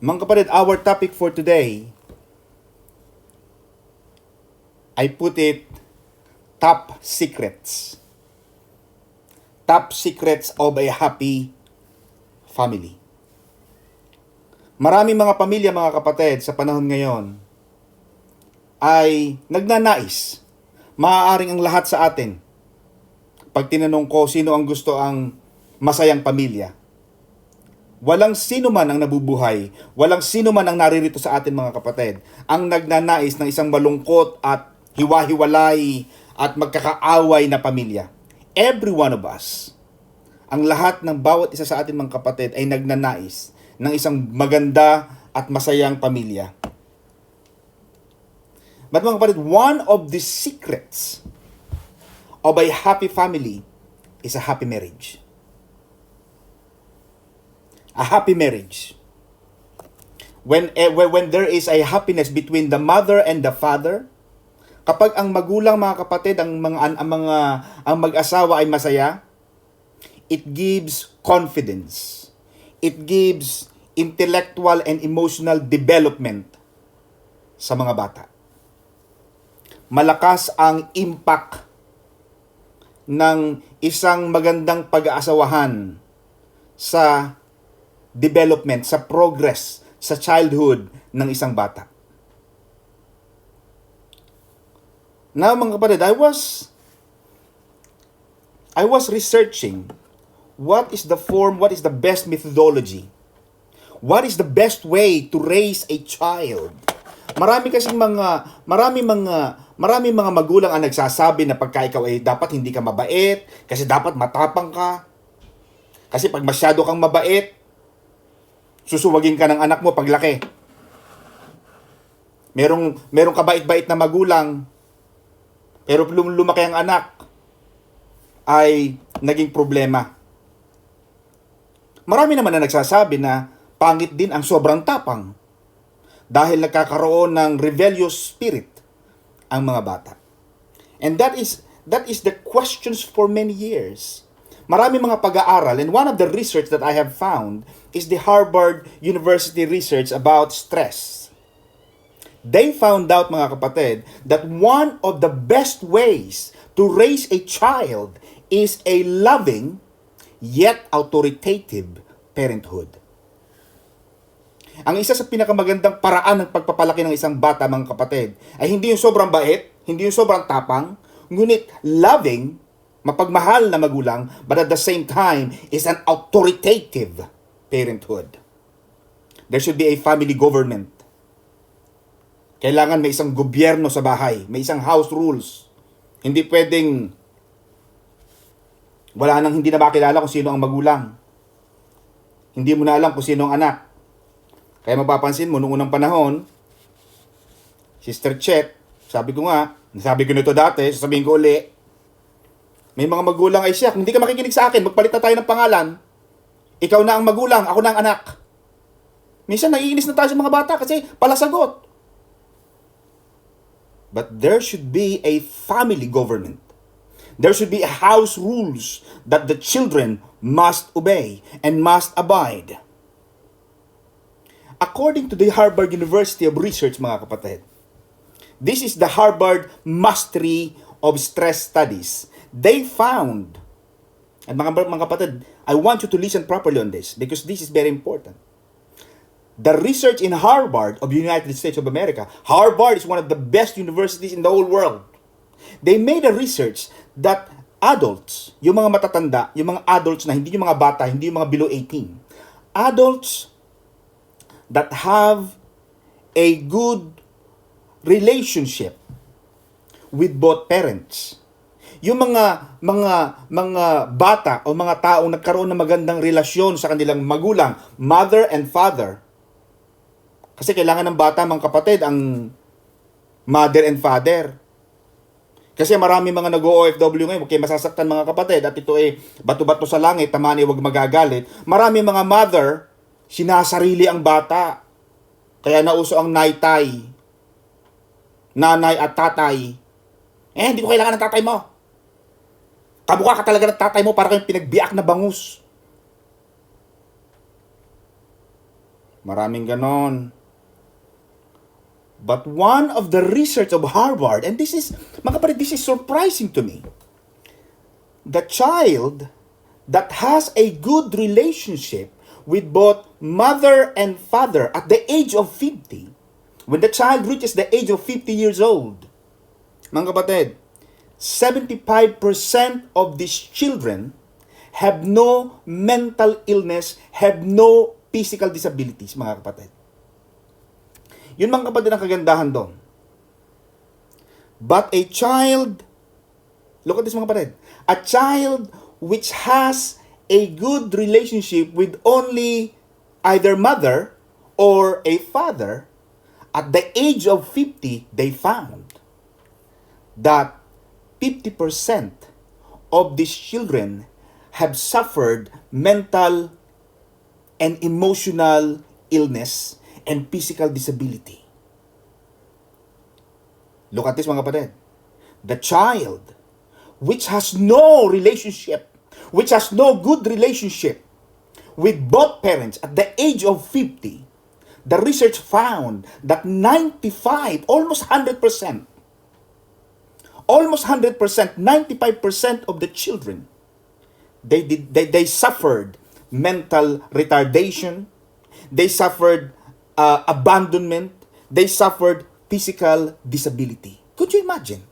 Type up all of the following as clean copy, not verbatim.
Mga kapatid, our topic for today, I put it, top secrets. Top secrets of a happy family. Maraming mga pamilya, mga kapatid, sa panahon ngayon, ay nagnanais. Maaaring ang lahat sa atin, pag tinanong ko sino ang gusto ang masayang pamilya, walang sino man ang nabubuhay, walang sino man ang naririto sa atin, mga kapatid, ang nagnanais ng isang malungkot at hiwa-hiwalay at magkakaaway na pamilya. Every one of us, ang lahat ng bawat isa sa atin, mga kapatid, ay nagnanais ng isang maganda at masayang pamilya. But mga kapatid, one of the secrets of a happy family is a happy marriage. A happy marriage. When there is a happiness between the mother and the father, kapag ang magulang, mga kapatid, ang mag-asawa ay masaya, it gives confidence. It gives intellectual and emotional development sa mga bata. Malakas ang impact ng isang magandang pag-aasawahan sa development, sa progress, sa childhood ng isang bata. Now, mga kapatid, I was researching what is the best methodology? What is the best way to raise a child? Marami mga magulang ang nagsasabi na pagka ikaw ay dapat hindi ka mabait, kasi dapat matapang ka. Kasi pag masyado kang mabait, susuwagin ka ng anak mo paglaki. Merong kabait-bait na magulang, pero lumaki ang anak, ay naging problema. Marami naman na nagsasabi na pangit din ang sobrang tapang dahil nagkakaroon ng rebellious spirit ang mga bata. And that is the questions for many years. Marami mga pag-aaral, and one of the research that I have found is the Harvard University research about stress. They found out, mga kapatid, that one of the best ways to raise a child is a loving yet authoritative parenthood. Ang isa sa pinakamagandang paraan ng pagpapalaki ng isang bata, mga kapatid, ay hindi yung sobrang bait, hindi yung sobrang tapang, ngunit loving, mapagmahal na magulang, but at the same time is an authoritative parenthood. There should be a family government. Kailangan may isang gobyerno sa bahay, may isang house rules. Hindi pwedeng wala nang hindi na makilala kung sino ang magulang. Hindi mo na alam kung sino ang anak. Kaya mapapansin mo, noong unang panahon, Sister Chet, sabi ko nito dati, sasabihin ko uli, may mga magulang ay siya, kung hindi ka makikinig sa akin, magpalit na tayo ng pangalan. Ikaw na ang magulang, ako na ang anak. Minsan naiinis na tayo sa mga bata kasi palasagot. But there should be a family government. There should be a house rules that the children must obey and must abide. According to the Harvard University of Research, mga kapatid, this is the Harvard Mastery of Stress Studies. They found, and mga kapatid, I want you to listen properly on this because this is very important. The research in Harvard of the United States of America, Harvard is one of the best universities in the whole world. They made a research that adults, yung mga matatanda, yung mga adults na hindi yung mga bata, hindi yung mga below 18, adults that have a good relationship with both parents. Yung mga bata o mga taong nagkaroon ng magandang relasyon sa kanilang magulang, mother and father. Kasi kailangan ng bata, mga kapatid, ang mother and father. Kasi marami mga nag-OFW ngayon, okay, masasaktan, mga kapatid, at ito ay bato-bato sa langit, tamaan ay huwag magagalit. Marami mga mother, sinasarili ang bata. Kaya nauso ang naitay, nanay at tatay. Hindi ko kailangan ng tatay mo. Kamukha ka talaga ng tatay mo, para kayong pinagbiak na bangus. Maraming ganon. But one of the research of Harvard, and this is, mga kapatid, this is surprising to me. The child that has a good relationship with both mother and father at the age of 50, when the child reaches the age of 50 years old, mga kapatid, 75% of these children have no mental illness, have no physical disabilities, mga kapatid. Yun mga kapatid ang kagandahan doon. But a child, look at this mga kapatid, a child which has a good relationship with only either mother or a father, at the age of 50, they found that 50% of these children have suffered mental and emotional illness and physical disability. Look at this mga kapatid. The child which has no relationship, which has no good relationship with both parents at the age of 50, the research found that 95, almost 100%, 95% of the children, they suffered mental retardation, they suffered abandonment, they suffered physical disability. Could you imagine?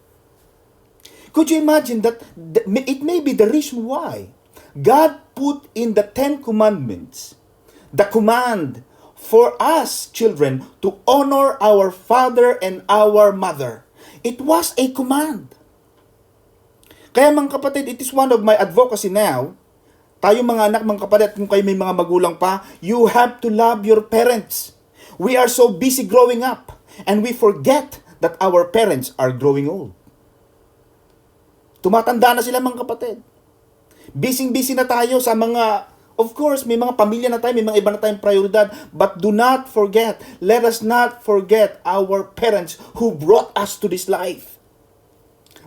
Could you imagine that it may be the reason why God put in the 10 Commandments the command for us children to honor our father and our mother. It was a command. Kaya mga kapatid, it is one of my advocacy now. Tayo mga anak, mga kapatid, kung kayo may mga magulang pa, you have to love your parents. We are so busy growing up and we forget that our parents are growing old. Tumatanda na sila mga kapatid. Busy na tayo sa mga, of course, may mga pamilya na tayo, may mga iba na tayong prioridad, but do not forget, let us not forget our parents who brought us to this life.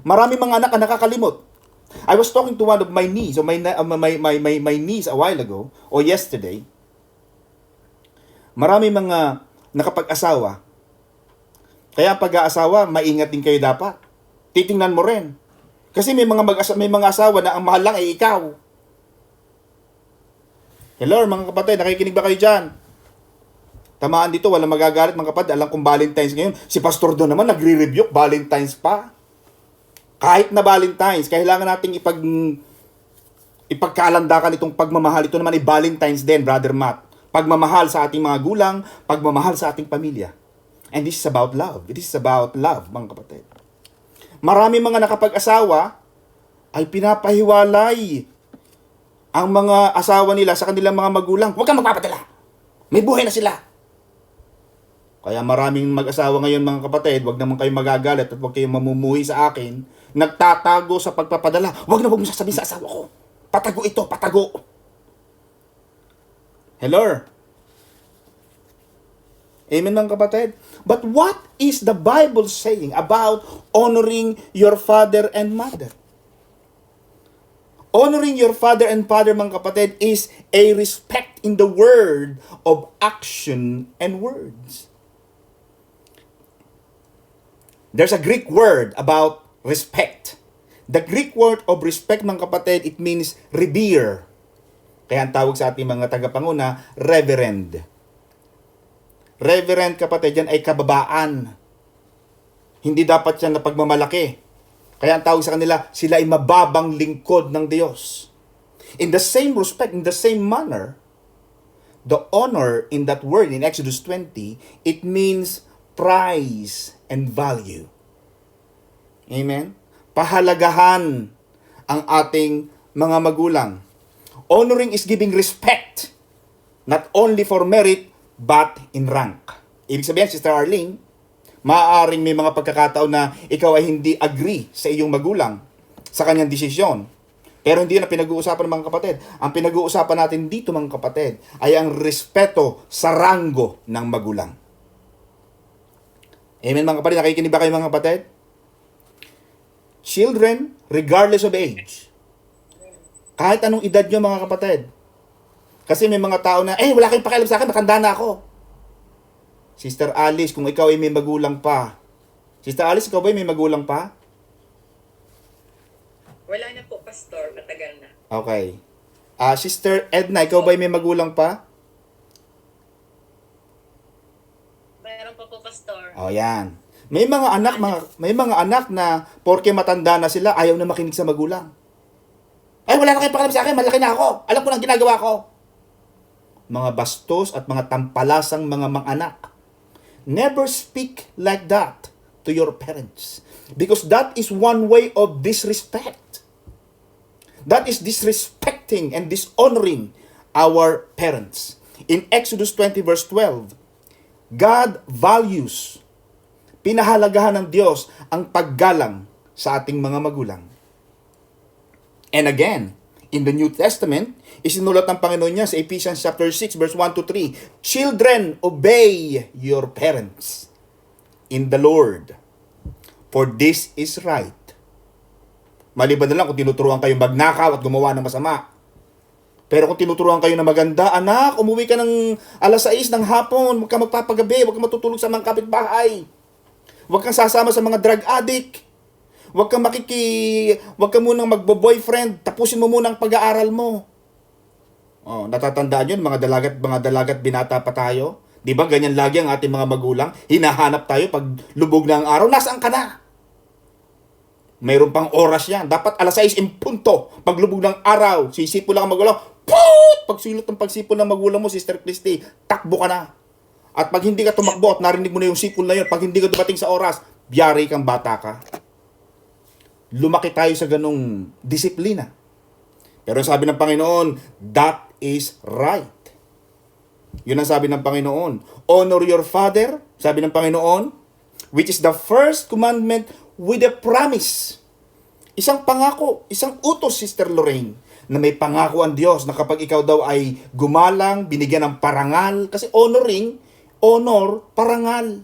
Marami mga anak ang nakakalimot. I was talking to one of my niece, or my niece a while ago, or yesterday. Marami mga nakapag-asawa. Kaya pag-aasawa, maingat din kayo dapat. Titingnan mo rin. Kasi may mga asawa na ang mahal lang ay ikaw. Hello, mga kapatid, nakikinig ba kayo dyan? Tamaan dito, walang magagalit mga kapatid. Alam kong Valentine's ngayon. Si Pastor Don naman nagre-review, Valentine's pa. Kahit na Valentine's, kailangan nating ipagkalandakan itong pagmamahal. Ito naman ay Valentine's din, Brother Matt. Pagmamahal sa ating mga gulang, pagmamahal sa ating pamilya. And this is about love. It is about love, mga kapatid. Marami mga nakapag-asawa ay pinapahiwalay ang mga asawa nila sa kanilang mga magulang. Huwag kang magpapadala. May buhay na sila. Kaya maraming mag-asawa ngayon mga kapatid, huwag naman kayo magagalit at huwag kayong mamumuhi sa akin, nagtatago sa pagpapadala. Huwag mo sasabihin sa asawa ko. Patago ito, patago. Hello? Amen mga kapatid? But what is the Bible saying about honoring your father and mother? Honoring your father and mother, mga kapatid, is a respect in the word of action and words. There's a Greek word about respect. The Greek word of respect, mga kapatid, it means revere. Kaya ang tawag sa ating mga tagapanguna, reverend. Reverend, kapatid, yan ay kababaan. Hindi dapat yan na pagmamalaki. Kaya ang tawag sa kanila, sila ay mababang lingkod ng Diyos. In the same respect, in the same manner, the honor in that word in Exodus 20, it means prize and value. Amen? Pahalagahan ang ating mga magulang. Honoring is giving respect, not only for merit, but in rank. Ibig sabihin, Sister Arlene, maaaring may mga pagkakataon na ikaw ay hindi agree sa iyong magulang sa kanyang desisyon. Pero hindi na pinag-uusapan ng mga kapatid. Ang pinag-uusapan natin dito mga kapatid ay ang respeto sa ranggo ng magulang. Amen mga kapatid? Nakikinig ba kayo mga kapatid? Children, regardless of age. Kahit anong edad nyo mga kapatid. Kasi may mga tao na, wala kayong pakialam sa akin, matanda na ako. Sister Alice, kung ikaw ay may magulang pa. Sister Alice, ikaw ba ay may magulang pa? Wala na po, Pastor. Matagal na. Okay. Sister Edna, ikaw ba ay may magulang pa? Mayroon pa po, Pastor. Oh, yan. May mga anak na porke matanda na sila, ayaw na makinig sa magulang. Ay, wala na kayong pakialam sa akin, malaki na ako. Alam ko na ang ginagawa ko. Mga bastos at mga tampalasang mga anak. Never speak like that to your parents. Because that is one way of disrespect. That is disrespecting and dishonoring our parents. In Exodus 20 verse 12, God values, pinahalagahan ng Diyos ang paggalang sa ating mga magulang. And again, in the New Testament, isinulat ng Panginoon niya sa Ephesians chapter 6 verse 1 to 3, Children, obey your parents in the Lord, for this is right. Maliban na lang kung tinuturuan kayong magnakaw at gumawa ng masama. Pero kung tinuturuan kayo na maganda, anak, umuwi ka ng alas 6 ng hapon, huwag ka magpapagabi, huwag ka matutulog sa mga kapitbahay. Huwag kang sasama sa mga drug addict. Huwag ka munang magbo-boyfriend, tapusin mo muna ang pag-aaral mo. Oh, natatandaan yun, mga dalagat binata pa tayo. 'Di ba? Ganyan lagi ang ating mga magulang. Hinahanap tayo pag lubog na ang araw, nasaan ka na? Mayroon pang oras yan. Dapat alas 6 in punto. Pag lubog ng araw, sisipo lang ang magulang. Poot! Pagsilot ng pagsipo ng magulang mo, Sister Christy, takbo ka na. At pag hindi ka tumakbo at narinig mo na yung sipol na yun, pag hindi ka dumating sa oras, biyari kang bata ka. Lumaki tayo sa ganung disiplina. Pero sabi ng Panginoon, that is right. Yun ang sabi ng Panginoon. Honor your father, sabi ng Panginoon, which is the first commandment with a promise. Isang pangako, isang utos, Sister Lorraine, na may pangako ang Diyos na kapag ikaw daw ay gumalang, binigyan ng parangal, kasi honor, parangal.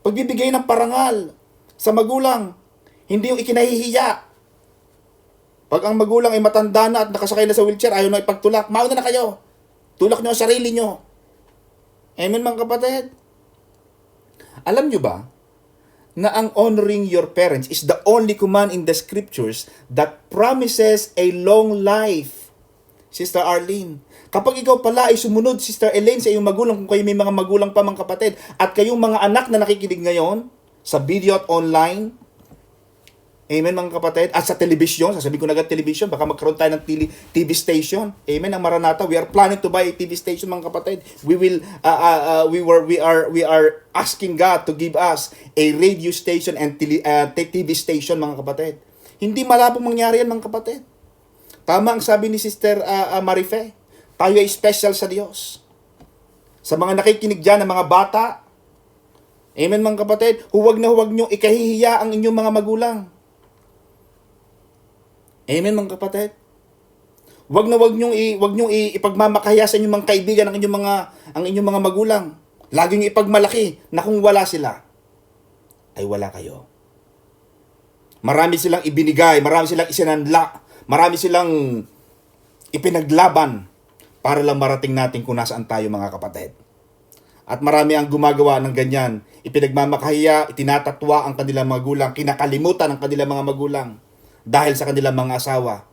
Pagbibigay ng parangal sa magulang, hindi yung ikinahihiya. Pag ang magulang ay matanda na at nakasakay na sa wheelchair, ayaw na ipagtulak, mauna na kayo. Tulak nyo ang sarili nyo. Amen, mga kapatid? Alam nyo ba, na ang honoring your parents is the only command in the scriptures that promises a long life. Sister Arlene, kapag ikaw pala ay sumunod, Sister Elaine, sa iyong magulang, kung kayo may mga magulang pa, mga kapatid, at kayong mga anak na nakikinig ngayon, sa video at online, amen, mga kapatid, at sa television, sasabihin ko na agad television, baka magkaroon tayo ng TV station, amen, ang Maranatha, we are planning to buy a TV station, mga kapatid. We are asking God to give us a radio station and TV station, mga kapatid. Hindi malabong mangyari yan, mga kapatid. Tama ang sabi ni Sister Marife, tayo ay special sa Diyos. Sa mga nakikinig dyan ng mga bata, amen, mga kapatid, huwag nyo ikahihiya ang inyong mga magulang. Amen, mga kapatid. Wag niyong ipagmamakaya sa inyong mga kaibigan ang inyong mga magulang. Lagi niyo ipagmalaki na kung wala sila, ay wala kayo. Marami silang ibinigay, marami silang isinanla, marami silang ipinaglaban para lang marating natin kung nasaan tayo, mga kapatid. At marami ang gumagawa ng ganyan. Ipinagmamakahiya, itinatatwa ang kanilang magulang, kinakalimutan ang kanilang mga magulang dahil sa kanilang mga asawa.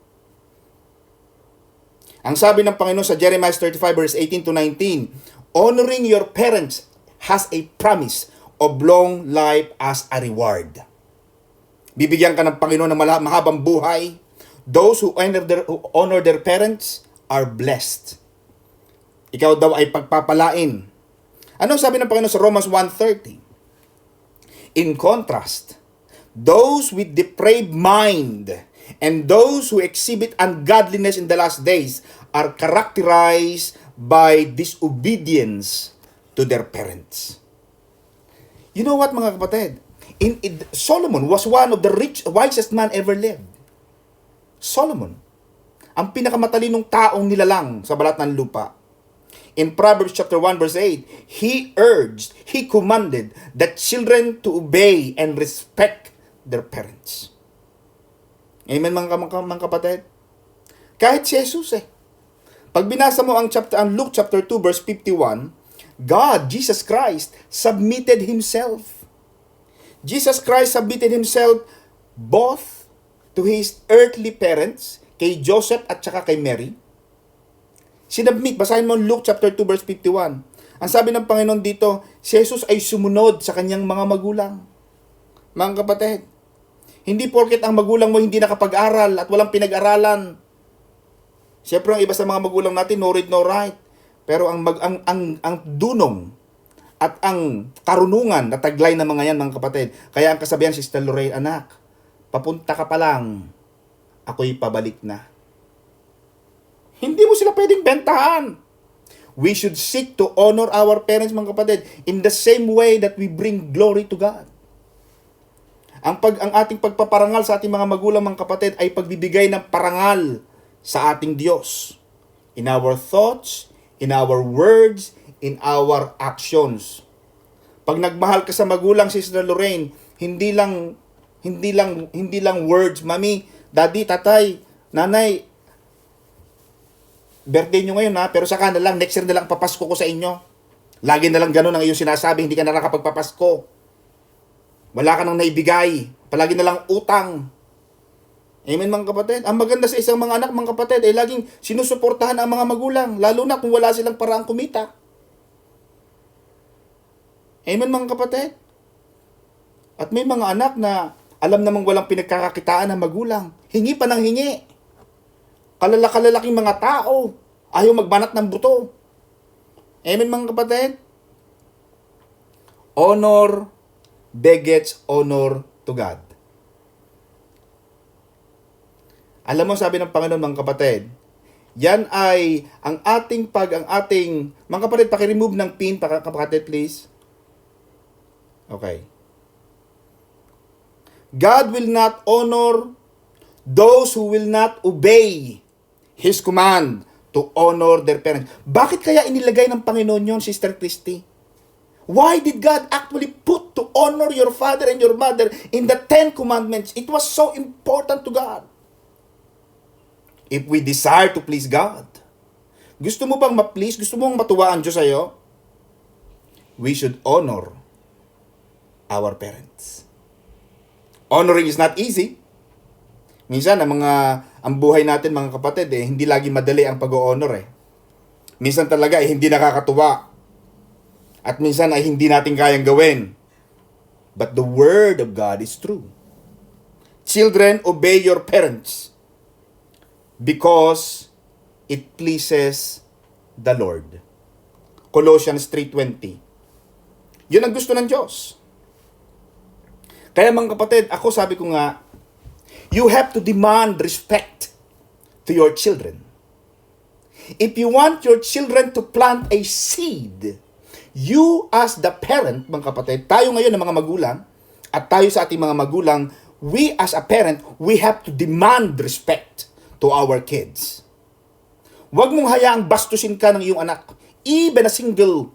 Ang sabi ng Panginoon sa Jeremiah 35 verse 18 to 19, honoring your parents has a promise of long life as a reward. Bibigyan ka ng Panginoon ng mahabang buhay. Those who honor their parents are blessed. Ikaw daw ay pagpapalain. Anong sabi ng Panginoon sa Romans 1:30? In contrast, those with depraved mind and those who exhibit ungodliness in the last days are characterized by disobedience to their parents. You know what, mga kapatid? Solomon was one of the wisest man ever lived. Solomon, ang pinakamatalinong taong nilalang sa balat ng lupa. In Proverbs chapter 1 verse 8, he commanded the children to obey and respect their parents. Amen, mga kapatid? Kahit si Jesus Pag binasa mo ang Luke chapter 2 verse 51, God, Jesus Christ, submitted Himself. Jesus Christ submitted Himself both to His earthly parents, kay Joseph at saka kay Mary. Sinubmit, basahin mo Luke chapter 2 verse 51. Ang sabi ng Panginoon dito, si Jesus ay sumunod sa kanyang mga magulang. Mga kapatid, hindi porket ang magulang mo hindi nakapag-aral at walang pinag-aralan. Siyempre ang iba sa mga magulang natin, no read, no write. Pero ang dunong at ang karunungan na taglay ng mga yan, mga kapatid. Kaya ang kasabihan, Sister Lorraine, anak, papunta ka pa lang, ako'y pabalik na. Hindi mo sila pwedeng bentahan. We should seek to honor our parents, mga kapatid, in the same way that we bring glory to God. Ang ating pagpaparangal sa ating mga magulang, mga kapatid, ay pagbibigay ng parangal sa ating Diyos. In our thoughts, in our words, in our actions. Pag nagmahal ka sa magulang, Sister Lorraine, hindi lang words, mami, daddy, tatay, nanay, birthday nyo ngayon ha, pero saka na lang, next year na lang papasko ko sa inyo. Lagi na lang ganun ang iyong sinasabi, hindi ka na nakapagpapasko. Wala ka nang naibigay. Palagi na lang utang. Amen, mga kapatid. Ang maganda sa isang mga anak, mga kapatid, ay laging sinusuportahan ang mga magulang, lalo na kung wala silang paraang kumita. Amen, mga kapatid. At may mga anak na alam namang walang pinagkakakitaan ng magulang. Hingi pa ng hingi. Kalalalaking mga tao. Ayaw magbanat ng buto. Amen, mga kapatid? Honor begets honor to God. Alam mo, sabi ng Panginoon, mga kapatid, yan ay ang ating mga kapatid, paki-remove ng pin, kapatid, please. Okay. God will not honor those who will not obey His command to honor their parents. Bakit kaya inilagay ng Panginoon yon, Sister Christy? Why did God actually put to honor your father and your mother in the 10 commandments? It was so important to God. If we desire to please God, gusto mo bang ma-please? Gusto mo bang matuwa ang Diyos sa'yo? We should honor our parents. Honoring is not easy. Minsan, ang buhay natin, mga kapatid, hindi lagi madali ang pag-honor. Minsan talaga, hindi nakakatuwa. At minsan ay hindi natin kayang gawin. But the Word of God is true. Children, obey your parents because it pleases the Lord. Colossians 3:20. Yun ang gusto ng Diyos. Kaya, mga kapatid, ako sabi ko nga, you have to demand respect to your children. If you want your children to plant a seed, you as the parent, mga kapatid, tayo ngayon ng mga magulang, at tayo sa ating mga magulang, we as a parent, we have to demand respect to our kids. Huwag mong hayaang bastusin ka ng iyong anak. Even a single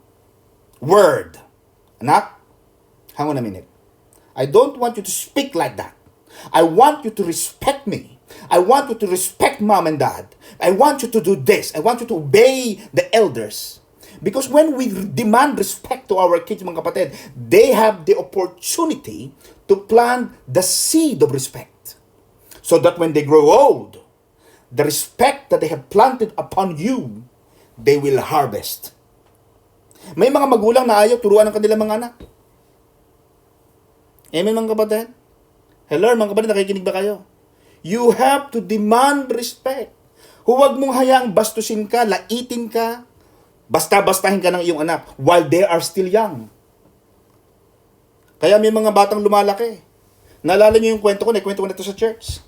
word. Anak, hang on a minute. I don't want you to speak like that. I want you to respect me. I want you to respect mom and dad. I want you to do this. I want you to obey the elders. Because when we demand respect to our kids, mga kapatid, they have the opportunity to plant the seed of respect. So that when they grow old, the respect that they have planted upon you, they will harvest. May mga magulang na ayaw turuan ng kanilang mga anak. Amen, mga kapatid? Hello, mga kapatid, nakikinig ba kayo? You have to demand respect. Huwag mong hayaang bastusin ka, laitin ka, basta-bastahin ka ng iyong anak while they are still young. Kaya may mga batang lumalaki. Naalala niyo yung kwento ko, naikwento ko na ito sa church.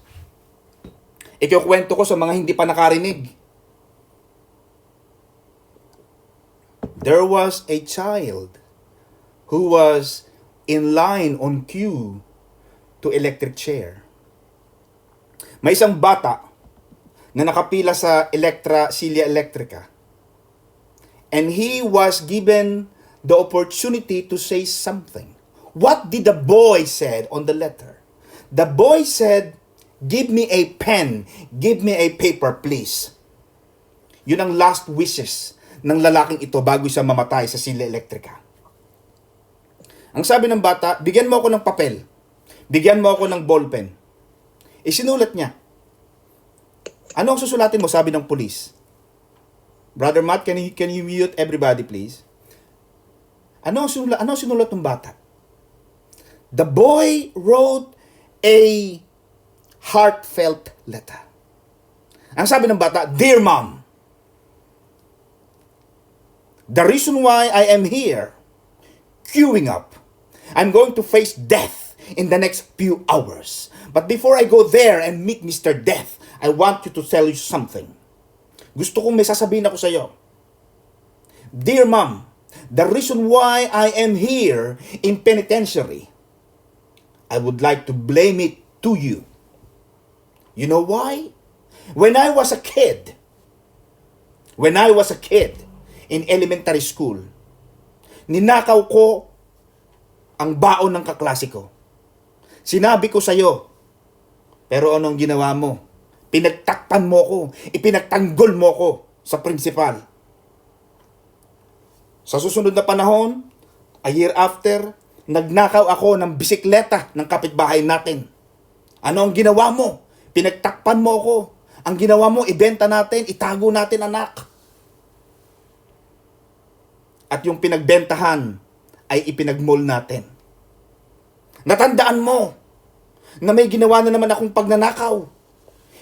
Ikikwento ko sa mga hindi pa nakarinig. There was a child who was in line on queue to electric chair. May isang bata na nakapila sa Silya Electrica. And he was given the opportunity to say something. What did the boy said on the letter? The boy said, "Give me a pen. Give me a paper, please." Yun ang last wishes ng lalaking ito bago siya mamatay sa sila elektrika. Ang sabi ng bata, bigyan mo ako ng papel. Bigyan mo ako ng ballpen. Isinulat niya. Ano ang susulatin mo? Sabi ng pulis. Brother Matt, can you mute everybody please? Ano ang sinulat ng bata? The boy wrote a heartfelt letter. Ang sabi ng bata, Dear Mom, the reason why I am here, queuing up, I'm going to face death in the next few hours. But before I go there and meet Mr. Death, I want you to tell you something. Gusto kong may sasabihin ako sa iyo. Dear Mom, the reason why I am here in penitentiary, I would like to blame it to you. You know why? When I was a kid in elementary school, ninakaw ko ang baon ng kaklase ko. Sinabi ko sa'yo, pero anong ginawa mo? Pinagtakpan mo ko, ipinagtanggol mo ko sa principal. Sa susunod na panahon, a year after, nagnakaw ako ng bisikleta ng kapitbahay natin. Ano ang ginawa mo? Pinagtakpan mo ko. Ang ginawa mo, ibenta natin, itago natin anak. At yung pinagbentahan ay ipinagmall natin. Natandaan mo na may ginawa na naman akong pagnanakaw.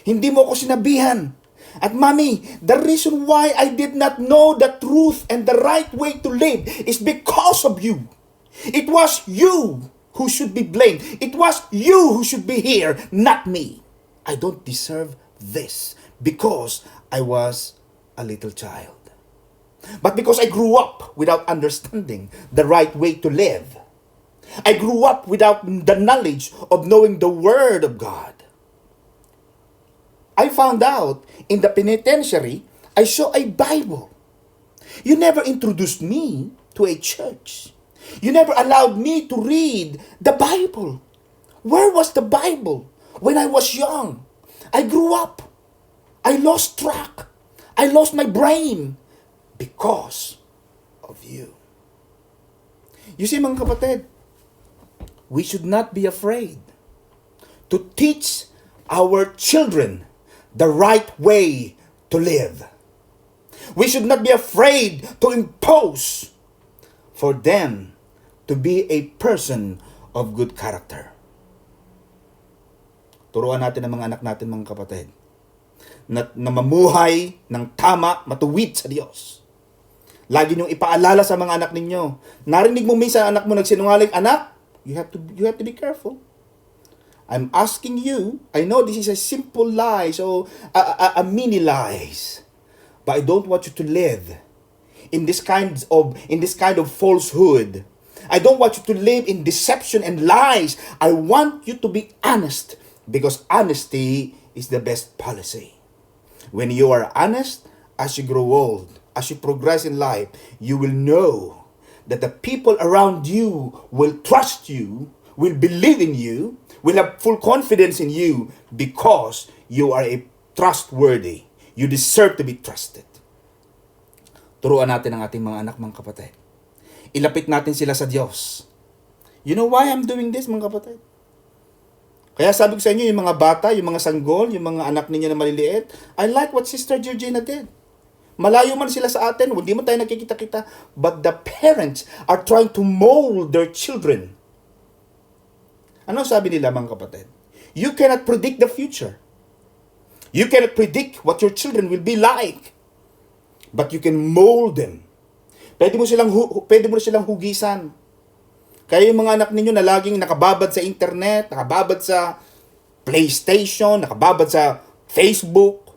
Hindi mo ako sinabihan. At Mommy, the reason why I did not know the truth and the right way to live is because of you. It was you who should be blamed. It was you who should be here, not me. I don't deserve this because I was a little child. But because I grew up without understanding the right way to live, I grew up without the knowledge of knowing the Word of God. I found out in the penitentiary, I saw a Bible. You never introduced me to a church. You never allowed me to read the Bible. Where was the Bible when I was young? I grew up. I lost track. I lost my brain because of you. You see, mga kapatid, we should not be afraid to teach our children the right way to live. We should not be afraid to impose for them to be a person of good character. Turuan natin ang mga anak natin, mga kapatid, na mamuhay ng tama, matuwid sa Diyos. Lagi niyong ipaalala sa mga anak ninyo. Narinig mo minsan anak mo nagsinungaling, anak, you have to be careful. I'm asking you, I know this is a simple lie, so a mini lies. But I don't want you to live in this kind of falsehood. I don't want you to live in deception and lies. I want you to be honest, because honesty is the best policy. When you are honest, as you grow old, as you progress in life, you will know that the people around you will trust you, will believe in you, will have full confidence in you because you are a trustworthy. You deserve to be trusted. Turuan natin ang ating mga anak, mga kapatid. Ilapit natin sila sa Diyos. You know why I'm doing this, mga kapatid? Kaya sabi ko sa inyo, yung mga bata, yung mga sanggol, yung mga anak ninyo na maliliit, I like what Sister Georgina did. Malayo man sila sa atin, hindi man tayo nakikita-kita, but the parents are trying to mold their children. Ano sabi nila, mga kapatid? You cannot predict the future. You cannot predict what your children will be like. But you can mold them. Pwede mo silang hugisan. Kaya yung mga anak ninyo na laging nakababad sa internet, nakababad sa PlayStation, nakababad sa Facebook.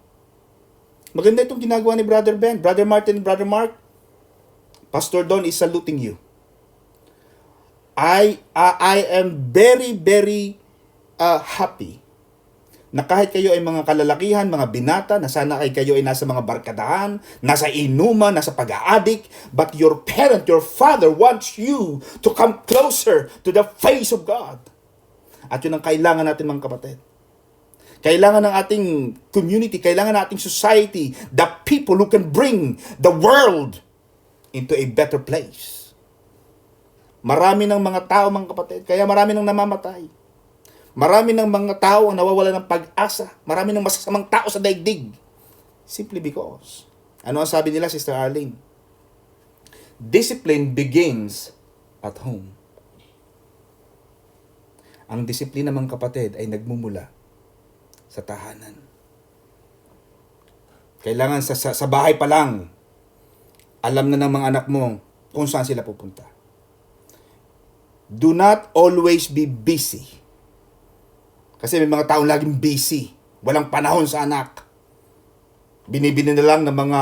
Maganda itong ginagawa ni Brother Ben, Brother Martin, Brother Mark. Pastor Don is saluting you. I am very, very happy na kahit kayo ay mga kalalakihan, mga binata, na sana kayo ay nasa mga barkadahan, nasa inuman, nasa pag-aadik, but your parent, your father wants you to come closer to the face of God. At yun ang kailangan natin, mga kapatid. Kailangan ng ating community, kailangan ng ating society, the people who can bring the world into a better place. Marami ng mga tao, mga kapatid, kaya marami nang namamatay. Marami ng mga tao ang nawawala ng pag-asa. Marami ng masasamang tao sa daigdig. Simply because, ano ang sabi nila, Sister Arlene? Discipline begins at home. Ang disiplina, mga kapatid, ay nagmumula sa tahanan. Kailangan sa bahay pa lang, alam na ng mga anak mo kung saan sila pupunta. Do not always be busy. Kasi may mga taong laging busy. Walang panahon sa anak. Binibili na lang ng mga,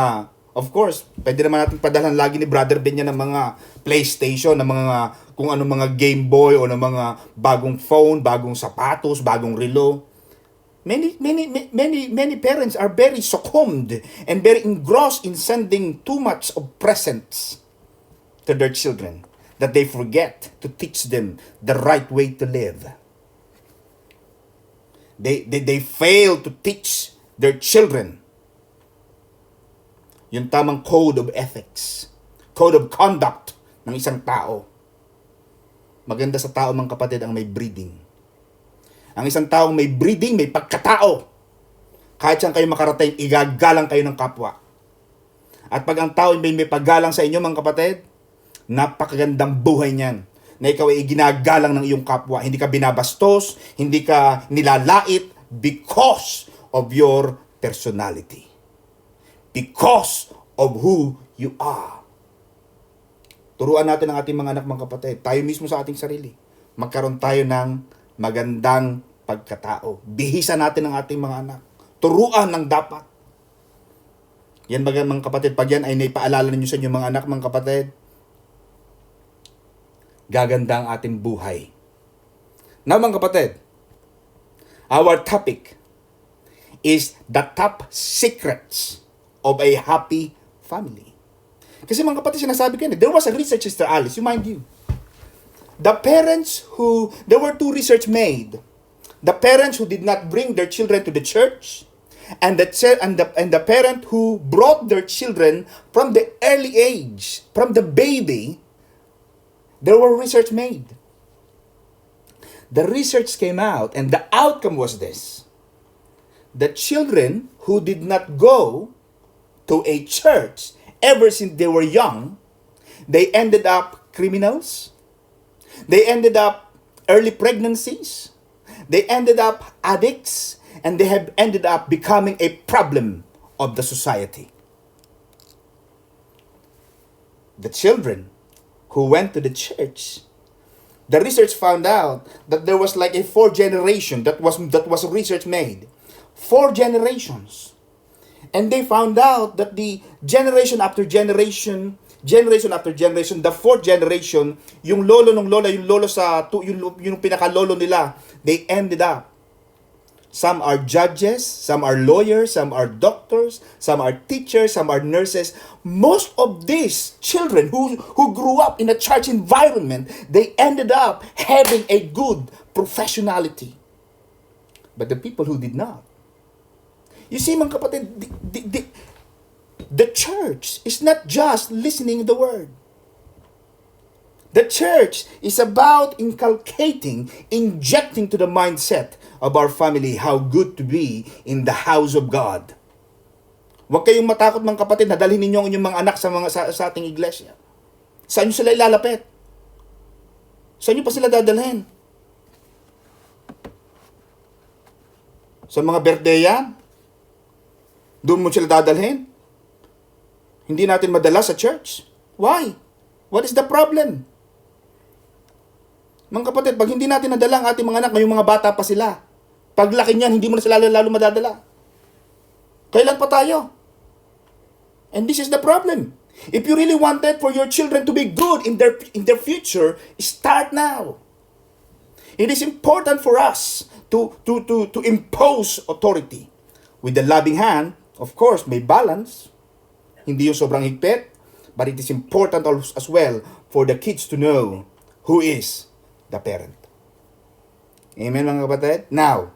of course, pwede naman natin padalhan lagi ni Brother Ben yan ng mga PlayStation, ng mga, kung ano mga Game Boy, o ng mga bagong phone, bagong sapatos, bagong relo. Many parents are very succumbed and very engrossed in sending too much of presents to their children that they forget to teach them the right way to live. They fail to teach their children yung tamang code of ethics, code of conduct ng isang tao. Maganda sa tao, mga kapatid, ang may breeding. Ang isang taong may breeding, may pagkatao. Kahit saan kayo makarating, igagalang kayo ng kapwa. At pag ang tao may paggalang sa inyo, mga kapatid, napakagandang buhay niyan. Na ikaw ay ginagalang ng iyong kapwa. Hindi ka binabastos, hindi ka nilalait because of your personality. Because of who you are. Turuan natin ang ating mga anak, mga kapatid. Tayo mismo sa ating sarili. Magkaroon tayo ng magandang pagkatao. Bihisan natin ang ating mga anak. Turuan ng dapat. Yan mga kapatid, pag yan ay naipaalala ninyo sa inyong mga anak, mga kapatid, gaganda ang ating buhay. Now, mga kapatid, our topic is the top secrets of a happy family. Kasi mga kapatid, sinasabi ko yun, there was a research, Sister Alice, you mind you. There were two research made. The parents who did not bring their children to the church, and the parent who brought their children from the early age, from the baby. There were research made. The research came out, and the outcome was this. The children who did not go to a church ever since they were young, they ended up criminals. They ended up early pregnancies. They ended up addicts. And they have ended up becoming a problem of the society. The children who went to the church, the research found out that there was like a 4 generation that was research made. 4 generations. And they found out that the generation after generation, the 4th generation, yung lolo ng lola, yung lolo yung pinaka-lolo nila, they ended up. Some are judges, some are lawyers, some are doctors, some are teachers, some are nurses. Most of these children who grew up in a church environment, they ended up having a good professionality. But the people who did not. You see, mga kapatid, the church is not just listening to the word. The church is about injecting to the mindset of our family how good to be in the house of God. Huwag kayong matakot, mga kapatid, na dalhin ninyo ang inyong mga anak sa ating iglesia. Saan nyo sila ilalapit? Saan nyo pa sila dadalhin? Sa mga birthday yan? Doon mo sila dadalhin? Hindi natin madala sa church? Why? What is the problem? Mga kapatid, pag hindi natin nadala ang ating mga anak, ngayong mga bata pa sila. Paglaki niyan, hindi mo na sila lalo madadala. Kailan pa tayo? And this is the problem. If you really wanted for your children to be good in their future, start now. It is important for us to impose authority. With the loving hand, of course, may balance. Hindi yung sobrang higpit. But it is important as well for the kids to know who is the parent. Amen, mga kapatid? Now,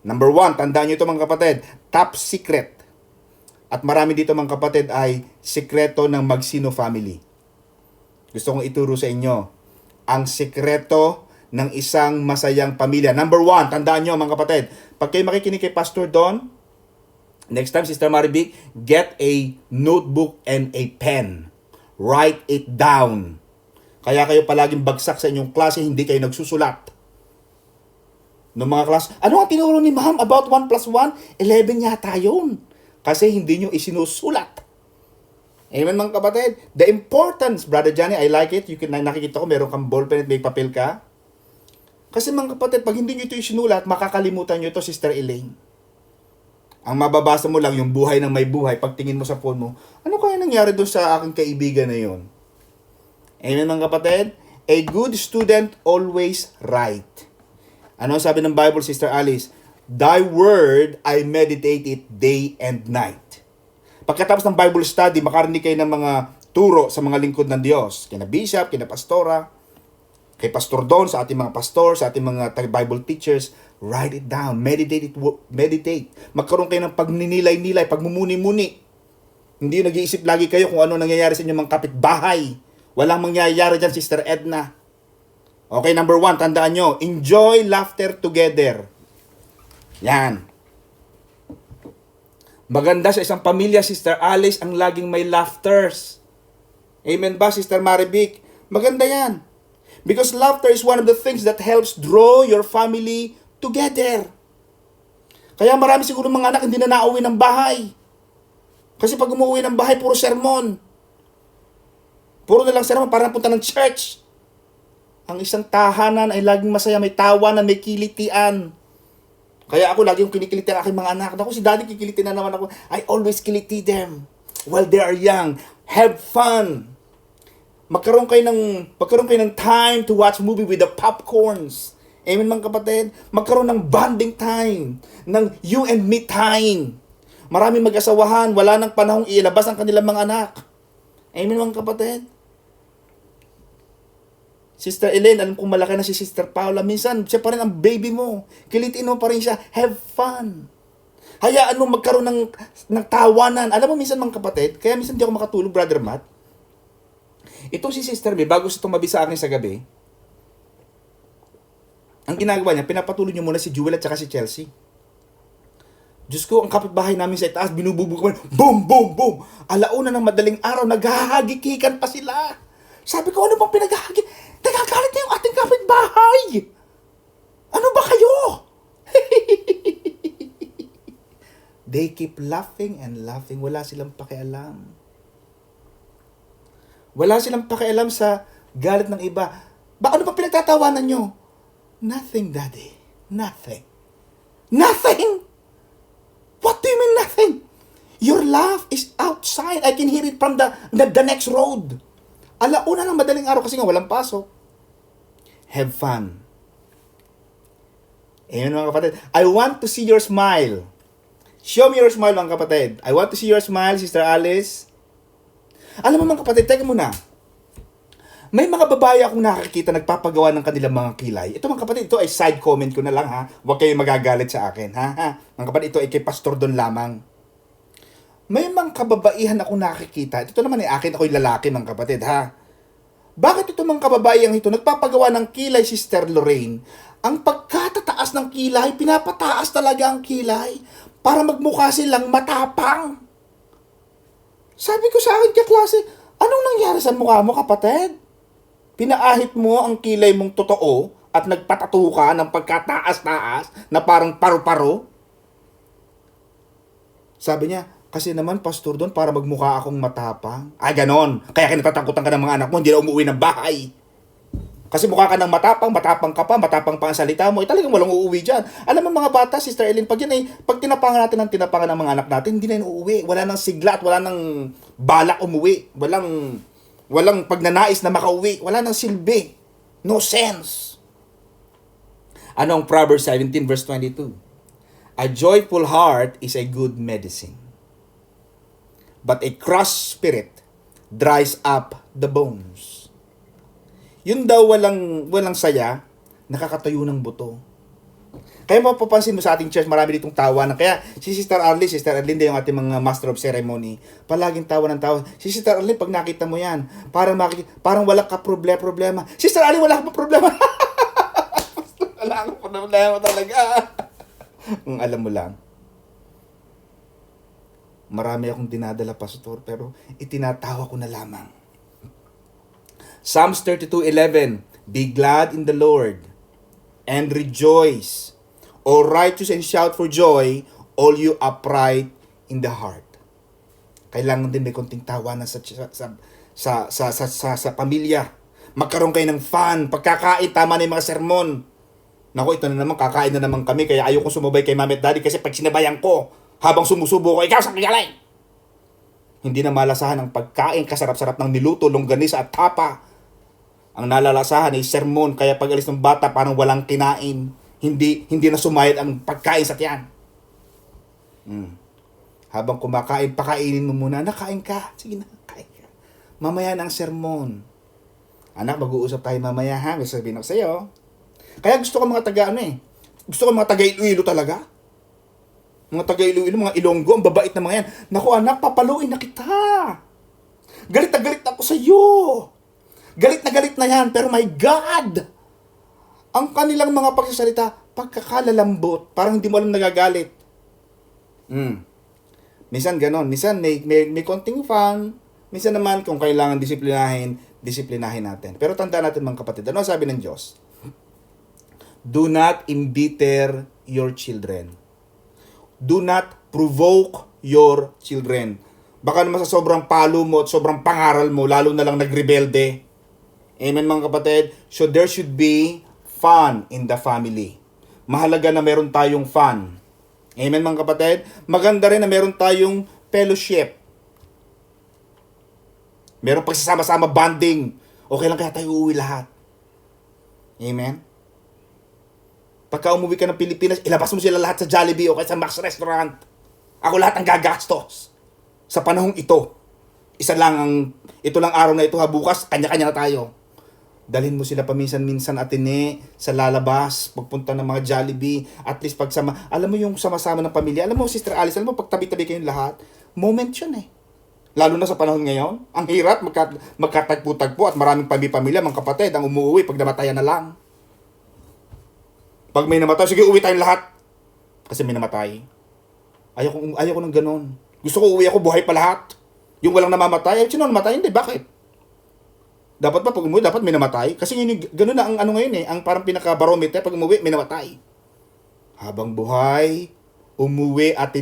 Number 1, tandaan nyo ito mga kapatid, top secret. At marami dito mga kapatid ay sikreto ng Magsino family. Gusto kong ituro sa inyo ang sikreto ng isang masayang pamilya. Number 1, tandaan nyo mga kapatid, pag kayo makikinig kay Pastor Don, next time, Sister Marivic, get a notebook and a pen. Write it down. Kaya kayo palaging bagsak sa inyong klase, hindi kayo nagsusulat. Noong mga klase, ano ang tinuro ni ma'am about 1 plus 1? 11 yata yun. Kasi hindi nyo isinusulat. Amen mga kapatid. The importance, Brother Johnny, I like it. Nakikita ko, meron kang ballpen at may papel ka. Kasi mga kapatid, pag hindi nyo ito isinulat, makakalimutan nyo ito, Sister Elaine. Ang mababasa mo lang yung buhay ng may buhay. Pag tingin mo sa phone mo, ano kaya nangyari doon sa aking kaibigan na yun? Amen mga kapatid. A good student always write. Ano sabi ng Bible, Sister Alice? Thy word, I meditate it day and night. Pagkatapos ng Bible study, makarinig kayo ng mga turo sa mga lingkod ng Diyos. Kina Bishop, kina Pastora, kay Pastor Don, sa ating mga pastor, sa ating mga Bible teachers. Write it down. Meditate. Magkaroon kayo ng pagninilay-nilay, pagmumuni-muni. Hindi yung nag-iisip lagi kayo kung ano nangyayari sa inyong mga kapitbahay. Walang mangyayari dyan, Sister Edna. Okay, number 1, tandaan nyo. Enjoy laughter together. Yan. Maganda sa isang pamilya, Sister Alice, ang laging may laughters. Amen ba, Sister Marivic? Maganda yan. Because laughter is one of the things that helps draw your family together. Kaya marami siguro mga anak hindi na nauwi ng bahay. Kasi pag umuwi ng bahay, puro sermon. Puro na lang sermon, parang punta ng church. Ang isang tahanan ay laging masaya, may tawanan, may kilitian. Kaya ako lagi yung kinikiliti ang aking mga anak. Ako, si daddy kikiliti na naman ako. I always kiliti them while they are young. Have fun. Magkaroon kayo ng time to watch movie with the popcorns. Amen mga kapatid? Magkaroon ng bonding time. Ng you and me time. Maraming mag-asawahan, wala nang panahong iilabas ang kanilang mga anak. Amen mga kapatid? Sister Elaine, alam kong malaki na si Sister Paula. Minsan, siya pa rin ang baby mo. Kilitin mo pa rin siya. Have fun. Hayaan mo magkaroon ng tawanan. Alam mo, minsan mga kapatid, kaya minsan di ako makatulog, Brother Matt. Itong si Sister May, bago siya tumabi sa akin sa gabi, ang ginagawa niya, pinapatulog niya muna si Jewel at saka si Chelsea. Diyos ko, ang kapitbahay namin sa itaas, binububog ko, boom, boom, boom. Alauna ng madaling araw, naghahagikikan pa sila. Sabi ko, ano bang pinaghahagik? Nagagalit na yung ating kapitbahay. Ano ba kayo? They keep laughing and laughing. Wala silang pakialam. Wala silang pakialam sa galit ng iba. Ano ba pinagtatawanan nyo? Nothing, Daddy. Nothing. Nothing? What do you mean nothing? Your laugh is outside. I can hear it from the next road. Alauna ng madaling araw kasi nga walang pasok. Have fun. Ayan mga kapatid. I want to see your smile. Show me your smile mga kapatid. I want to see your smile, Sister Alice. Alam mo mga kapatid, teka muna. May mga babae akong nakakita nagpapagawa ng kanilang mga kilay. Ito mga kapatid, ito ay side comment ko na lang ha. Huwag kayong magagalit sa akin ha. Mga kapatid, ito ay kay Pastor Don lamang. May mga kababaihan akong nakikita. Ito naman ay akin, ako'y lalaki mga kapatid ha. Bakit ito mga kababaihang ito nagpapagawa ng kilay, Sister Lorraine? Ang pagkatataas ng kilay, pinapataas talaga ang kilay para magmukha silang matapang. Sabi ko sa akin kaklase, anong nangyari sa mukha mo kapatid? Pinaahit mo ang kilay mong totoo at nagpatato ka ng pagkataas-taas na parang paru-paro? Sabi niya, kasi naman, Pastor Don, para magmukha akong matapang. Ay, ganon. Kaya kinatatakutan ka ng mga anak mo, hindi na umuwi ng bahay. Kasi mukha ka ng matapang ka pa, matapang pa ang salita mo, talagang walang uuwi dyan. Alam mo mga bata, Sister Ellen, pag tinapangan natin ng mga anak natin, hindi na yun uuwi. Wala nang sigla at wala nang balak umuwi. Walang pagnanais na makauwi. Wala nang silbi. No sense. Anong Proverbs 17 verse 22? A joyful heart is a good medicine, but a crushed spirit dries up the bones. Yun daw walang saya, nakakatayo ng buto. Kaya mapapansin mo sa ating church, marami ditong tawanan. Kaya si Sister Arlene din yung ating mga master of ceremony. Palaging tawa ng tawa. Si Sister Arlene, pag nakita mo yan, parang wala ka problema. Sister Arlene, wala ka pa problema. Wala ka pa problema talaga. Kung alam mo lang. Marami akong dinadala, Pastor, pero itinatawa ko na lamang. Psalms 32:11, Be glad in the Lord and rejoice. O righteous and shout for joy, all you upright in the heart. Kailangan din may konting tawanan sa pamilya. Magkaroon kayo ng fun. Pagkakain, tama na yung mga sermon. Naku, ito na naman, kakain na naman kami, kaya ayoko sumabay kay Mami at Daddy kasi pag sinabayan ko, habang sumusubo ko, ikaw sa kigalay! Hindi na malasahan ang pagkain, kasarap-sarap ng niluto, longganisa at tapa. Ang nalalasahan ay sermon, kaya pag alis ng bata, parang walang kinain. Hindi na sumayad ang pagkain sa tiyan. Habang kumakain, pakainin mo muna. Nakain ka. Sige na, kain ka. Mamaya na ang sermon. Anak, mag-uusap tayo mamaya ha. May sabihin ako sa'yo. Kaya gusto ko mga Gusto ko mga taga Iloilo talaga. Mga taga Iloilo, mga Ilonggo, ang babait na mga yan. Naku anak, papaluin na kita. Galit na galit ako sa'yo. Galit na yan, pero my God! Ang kanilang mga pagsasalita, pagkakalalambot, parang hindi mo alam nagagalit. Minsan ganon, minsan may konting fun, minsan naman kung kailangan disiplinahin natin. Pero tandaan natin mga kapatid, ano sabi ng Diyos? Do not embitter your children. Do not provoke your children. Baka naman sa sobrang palo mo at sobrang pangaral mo, lalo na lang nagrebelde. Amen mga kapatid? So there should be fun in the family. Mahalaga na meron tayong fun. Amen mga kapatid? Maganda rin na meron tayong fellowship. Meron pagsasama-sama bonding. Okay lang kaya tayo uuwi lahat. Amen? Pagka umuwi ka ng Pilipinas, ilabas mo sila lahat sa Jollibee o kaya sa Max Restaurant. Ako lahat ang gagastos. Sa panahong ito. Ito lang araw na ito ha, bukas, kanya-kanya na tayo. Dalhin mo sila paminsan-minsan atene sa lalabas, pagpunta ng mga Jollibee, at least pagsama. Alam mo yung sama-sama ng pamilya. Alam mo, Sister Alice, alam mo, pag tabi-tabi kayong lahat, moment yun eh. Lalo na sa panahon ngayon, ang hirap magkatagpo-tagpo at maraming pamilya, mga kapatid, ang umuwi pag namatayan na lang. Pag may namatay, sige, uwi tayong lahat. Kasi may namatay. Ayoko ng ganon. Gusto ko uwi ako, buhay pa lahat. Yung walang namamatay, sino namatay? Hindi, bakit? Dapat pa pag umuwi, dapat may namatay. Kasi yun, ganun na ang ano ngayon eh, ang parang pinaka-barometer, pag umuwi, may namatay. Habang buhay, umuwi at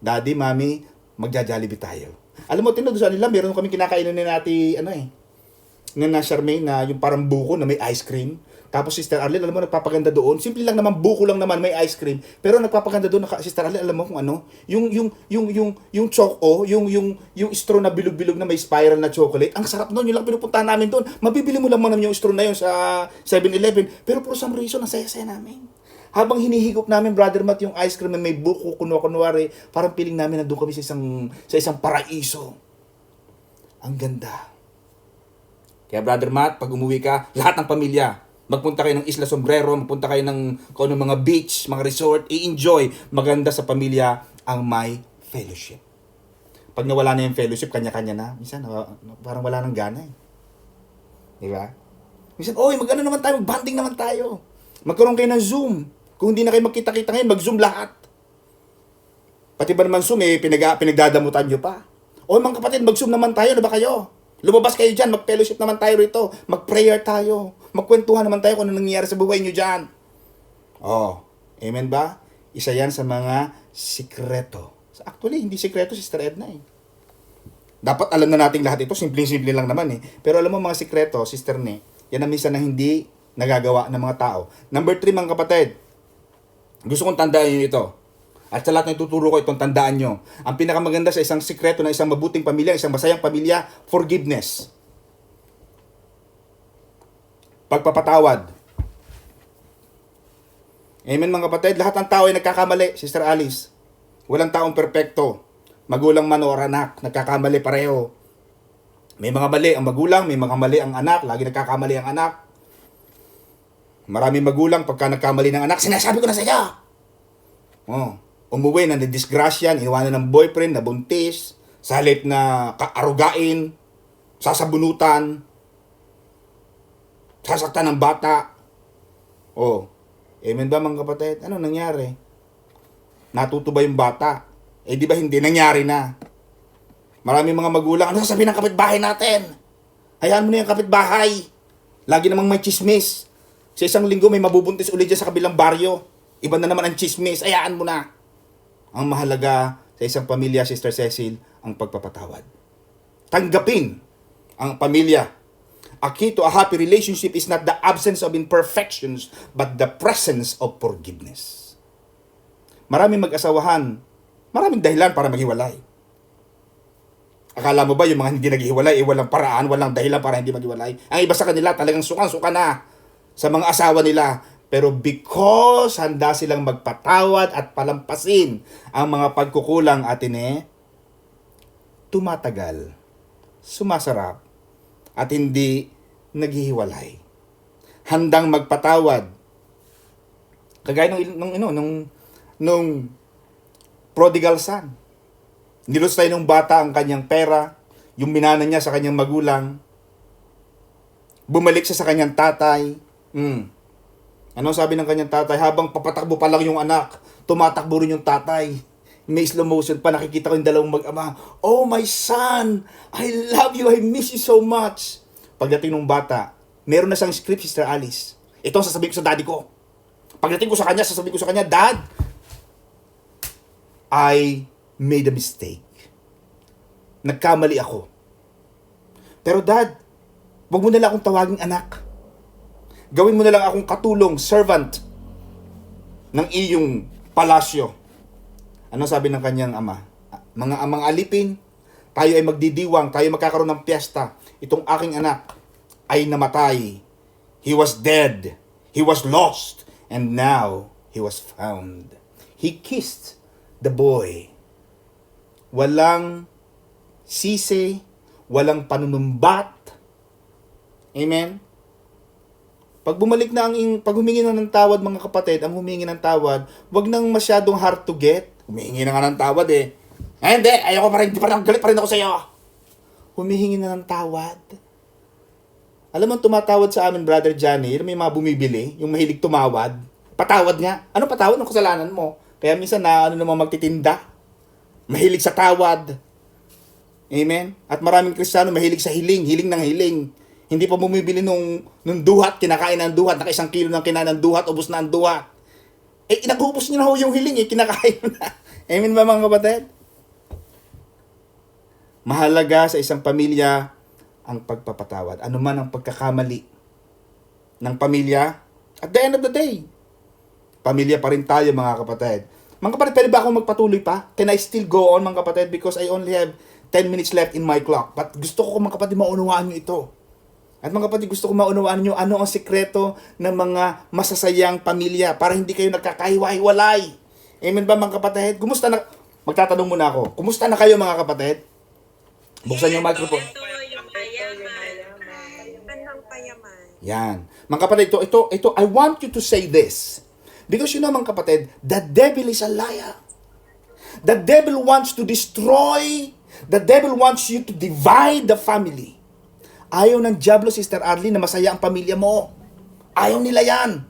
Daddy, Mami, magja-Jollibee tayo. Alam mo, tinudusan nila, meron kami kinakainan ni nati, na Charmaine, na yung parang buko na may ice cream. Tapos Sister Arlene, alam mo, nagpapaganda doon. Simple lang naman, buko lang naman, may ice cream. Pero nagpapaganda doon, Sister Arlene, alam mo kung ano? Yung choco, yung straw na bilog-bilog na may spiral na chocolate. Ang sarap noon, yun lang pinupuntahan namin doon. Mabibili mo lang naman yung straw na yun sa 7-Eleven. Pero for some reason, ang saya-saya namin. Habang hinihigop namin, Brother Matt, yung ice cream na may buko, kunwari, parang piling namin na doon kami sa isang paraiso. Ang ganda. Kaya Brother Matt, pag umuwi ka, lahat ng pamilya, magpunta kayo ng Isla Sombrero, magpunta kayo ng kung ano, mga beach, mga resort, i-enjoy. Maganda sa pamilya ang may fellowship. Pag nawala na yung fellowship, kanya-kanya na. Minsan, parang wala nang gana eh. Di ba? Minsan, mag-ano naman tayo, mag-banding naman tayo. Magkaroon kayo ng Zoom. Kung hindi na kayo magkita-kita ngayon, mag-Zoom lahat. Pati ba naman Zoom, pinagdadamutan nyo pa. Mga kapatid, mag-Zoom naman tayo, na ba kayo? Lumabas kayo dyan, mag-fellowship naman tayo rito. Mag-prayer tayo. Magkwentuhan naman tayo kung ano nangyayari sa buhay nyo dyan. Amen ba? Isa yan sa mga sikreto. Actually, hindi sikreto, Sister Edna eh. Dapat alam na natin lahat ito, simple-simple lang naman eh. Pero alam mo mga sikreto, Sister Ne, yan ang minsan na hindi nagagawa ng mga tao. Number 3, mga kapatid. Gusto kong tandaan nyo ito. At sa lahat ng ituturo ko, itong tandaan nyo. Ang pinakamaganda sa isang sikreto ng isang mabuting pamilya, isang masayang pamilya, forgiveness. Pagpapatawad. Amen mga kapatid, lahat ng tao ay nagkakamali, Sister Alice. Walang taong perpekto. Magulang man o anak, nagkakamali pareho. May mga mali ang magulang, may mga mali ang anak, lagi nagkakamali ang anak. Maraming magulang, pagka nagkamali ng anak, sinasabi ko na sa iyo. Oh, umuwi na nadisgrasya, iniwanan ng boyfriend, nabuntis, sa halip na kaarugain, sasabunutan, sasaktan ng bata. Oh, amen ba mga kapatid? Ano nangyari? Natuto ba yung bata? Eh di ba hindi nangyari na? Maraming mga magulang, ano sasabihin ng kapitbahay natin? Hayaan mo na yung kapitbahay. Lagi namang may chismis. Sa isang linggo may mabubuntis ulit dyan sa kabilang baryo. Iba na naman ang chismis. Hayaan mo na. Ang mahalaga sa isang pamilya, Sister Cecil, ang pagpapatawad. Tanggapin ang pamilya. A key to a happy relationship is not the absence of imperfections, but the presence of forgiveness. Maraming mag-asawahan, maraming dahilan para maghiwalay. Akala mo ba yung mga hindi naghihiwalay, walang paraan, walang dahilan para hindi maghiwalay? Ang iba sa kanila talagang suka na sa mga asawa nila. Pero because handa silang magpatawad at palampasin ang mga pagkukulang atin tumatagal, sumasarap, at hindi naghihiwalay. Handang magpatawad. Kagaya nung prodigal son. Nilustay ng bata ang kanyang pera, yung minana niya sa kanyang magulang. Bumalik siya sa kanyang tatay. Ano sabi ng kanyang tatay? Habang papatakbo pa lang yung anak, tumatakbo rin yung tatay. May slow motion pa, nakikita ko yung dalawang mag-ama. Oh my son, I love you, I miss you so much. Pagdating ng bata, meron na siyang script, Sister Alice. Ito ang sasabihin ko sa daddy ko. Pagdating ko sa kanya, sasabihin ko sa kanya, Dad, I made a mistake. Nagkamali ako. Pero Dad, wag mo na lang akong tawaging anak. Gawin mo na lang akong katulong, servant ng iyong palasyo. Ano sabi ng kanyang ama? Mga amang alipin, tayo ay magdidiwang, tayo magkakaroon ng piyesta. Itong aking anak ay namatay. He was dead. He was lost. And now, he was found. He kissed the boy. Walang sisi, walang panunumbat. Amen? Pag bumalik na pag humingi na ng tawad mga kapatid, ang humingi ng tawad, wag nang masyadong hard to get. Humingi na nga ng tawad eh. Hindi, ayoko pa rin, galit pa rin ako sa iyo. Humihingi na ng tawad. Alam mo, tumatawad sa amin, Brother Johnny, may mga bumibili, yung mahilig tumawad. Patawad nga. Ano patawad ng kasalanan mo? Kaya minsan naman magtitinda. Mahilig sa tawad. Amen? At maraming Kristiyano mahilig sa hiling ng hiling. Hindi pa bumibili nung duhat, kinakain ng duhat, naka 1 kilo ng kinain ng duhat, ubos na ang duhat. Eh, inaghubos niyo na ho yung hiling, kinakain na. Amen ba mga kapatid? Mahalaga sa isang pamilya ang pagpapatawad. Ano man ang pagkakamali ng pamilya, at the end of the day, pamilya pa rin tayo mga kapatid. Mga kapatid, pwede ba akong magpatuloy pa? Can I still go on mga kapatid? Because I only have 10 minutes left in my clock. But gusto ko mga kapatid maunawaan nyo ito. At mga kapatid, gusto ko maunawaan nyo ano ang sikreto ng mga masasayang pamilya para hindi kayo nagkakahiwa-hiwalay. Amen ba mga kapatid? Kumusta na? Magtatanong muna ako. Kumusta na kayo mga kapatid? Buksan yung microphone. Ito yung mayaman. Anong payaman? Yan. Mga kapatid, ito, I want you to say this. Because you know mga kapatid, the devil is a liar. The devil wants to destroy, the devil wants you to divide the family. Ayaw ng Diablo, Sister Arlene, na masaya ang pamilya mo. Ayaw nila yan.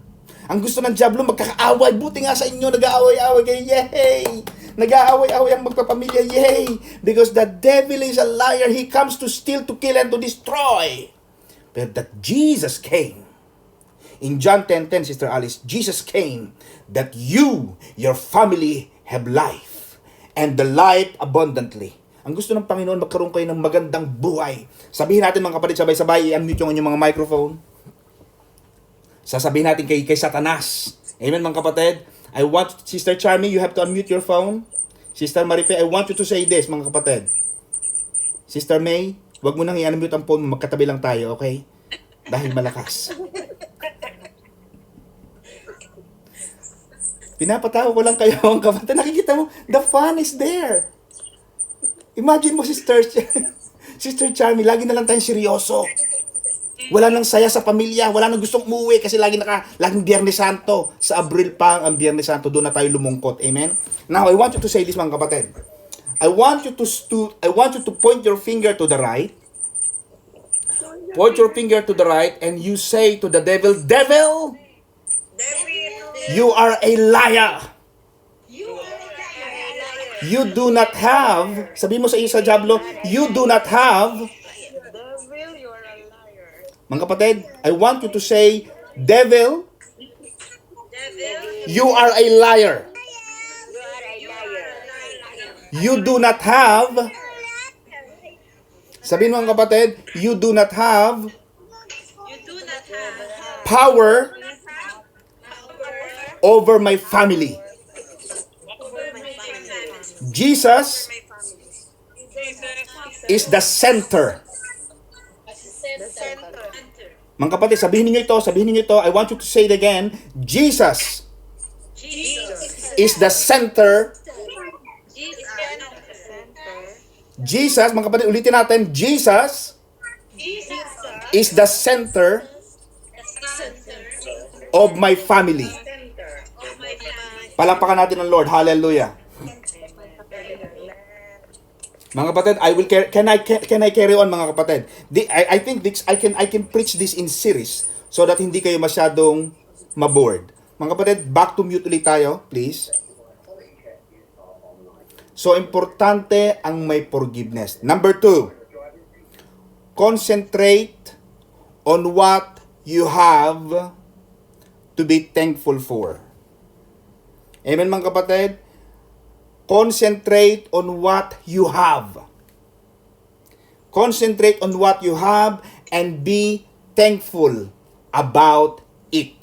Ang gusto ng Diablo, magkakaaway. Buti nga sa inyo, nag-aaway-aaway kayo. Yay! Nag-aaway-aaway ang magpapamilya. Yay! Because the devil is a liar. He comes to steal, to kill, and to destroy. But that Jesus came. In John 10:10, Sister Alice, Jesus came that you, your family, have life. And the life abundantly. Ang gusto ng Panginoon, magkaroon kayo ng magandang buhay. Sabihin natin mga kapatid, sabay-sabay, i-unmute yung inyong mga microphone. Sasabihin natin kay Satanas. Amen mga kapatid? I want, Sister Charmy, you have to unmute your phone. Sister Marife, I want you to say this mga kapatid. Sister May, wag mo nang i-unmute ang phone mo, magkatabi lang tayo, okay? Dahil malakas. Pinapatawa ko lang kayo mga kapatid. Nakikita mo, the fun is there. Imagine mo, Sister Charmy, lagi na lang tayong seryoso. Wala nang saya sa pamilya, wala nang gustong umuwi kasi laging Biyernes Santo. Sa Abril pa ang Biyernes Santo, doon na tayo lumungkot. Amen? Now, I want you to say this, mga kapatid. I want you to point your finger to the right. Point your finger to the right and you say to the devil, Devil, you are a liar. You do not have, sabi mo sa isa Diablo, you do not have. Devil, you are a liar. Mga kapatid, I want you to say, Devil, you are a liar. You do not have. Sabihin mo mga kapatid, you do not have You do not have power power over my family. over my family. Jesus My family. is the center. The center. Mga kapatid, sabihin niyo ito, I want you to say it again. Jesus Jesus is the center. is the Center. Jesus, mga kapatid, ulitin natin. Jesus is the center center of my family. of my family. Palakpakan natin ang Lord. Hallelujah. Mga kapatid, can I carry on, mga kapatid? I think this I can preach this in series so that hindi kayo masyadong mabored. Mga kapatid, back to mute ulit tayo, please. So importante ang may forgiveness. Number 2, concentrate on what you have to be thankful for. Amen, mga kapatid? Concentrate on what you have. Concentrate on what you have and be thankful about it.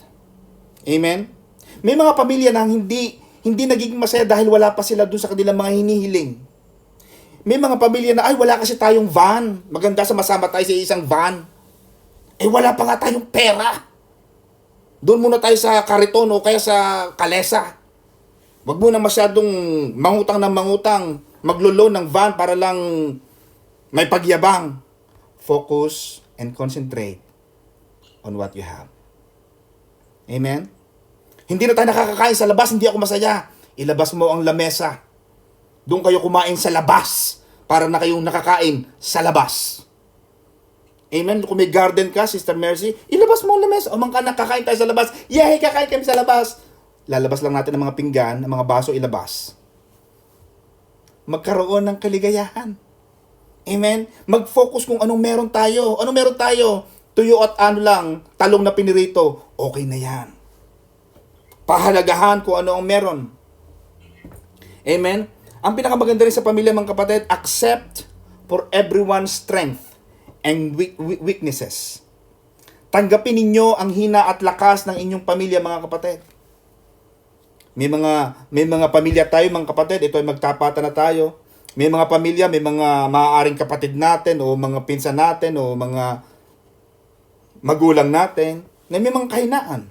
Amen? May mga pamilya na hindi nagiging masaya dahil wala pa sila doon sa kanilang mga hinihiling. May mga pamilya na, ay wala kasi tayong van. Maganda sa masama tayo sa isang van. Eh wala pa nga tayong pera. Doon muna tayo sa Kariton o kaya sa Kalesa. Wag mo na masyadong mangutang ng mangutang, maglo-loan ng van para lang may pagyabang. Focus and concentrate on what you have. Amen? Hindi na tayo nakakakain sa labas, hindi ako masaya. Ilabas mo ang lamesa. Doon kayo kumain sa labas para na kayong nakakain sa labas. Amen? Kung may garden ka, Sister Mercy, ilabas mo ang lamesa. O man ka nakakain tayo sa labas. Yay, kakain kami sa labas. Lalabas lang natin ang mga pinggan, ang mga baso ilabas. Magkaroon ng kaligayahan. Amen? Mag-focus kung anong meron tayo. Anong meron tayo? Tuyo at ano lang, talong na pinirito. Okay na yan. Pahalagahan kung ano ang meron. Amen? Ang pinakamaganda rin sa pamilya, mga kapatid, accept for everyone's strength and weaknesses. Tanggapin ninyo ang hina at lakas ng inyong pamilya, mga kapatid. May mga pamilya tayo, mga kapatid, ito ay magtapatan na tayo. May mga pamilya, may mga maaaring kapatid natin o mga pinsan natin o mga magulang natin na may mga kahinaan.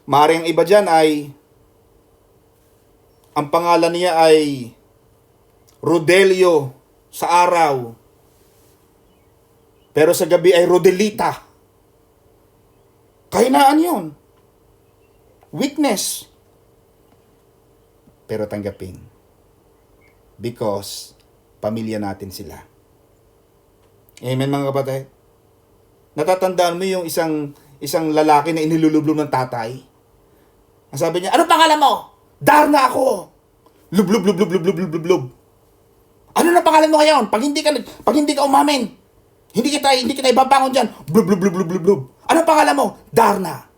Maaaring ang iba dyan ay ang pangalan niya ay Rodelio sa araw. Pero sa gabi ay Rodelita. Kahinaan yon. Weakness. Pero tanggapin. Because pamilya natin sila. Amen, mga kapatid? Natatandaan mo yung isang lalaki na inilulublog ng tatay? Ang sabi niya, ano pangalan mo? Darna ako. Lublub, lublub, lublub, lublub, lublub. Ano na pangalan mo ngayon? Pag hindi ka umamin, hindi kita ibabangon diyan. Blub, blub, blub, blub, blub, blub. Ano pangalan mo? Darna.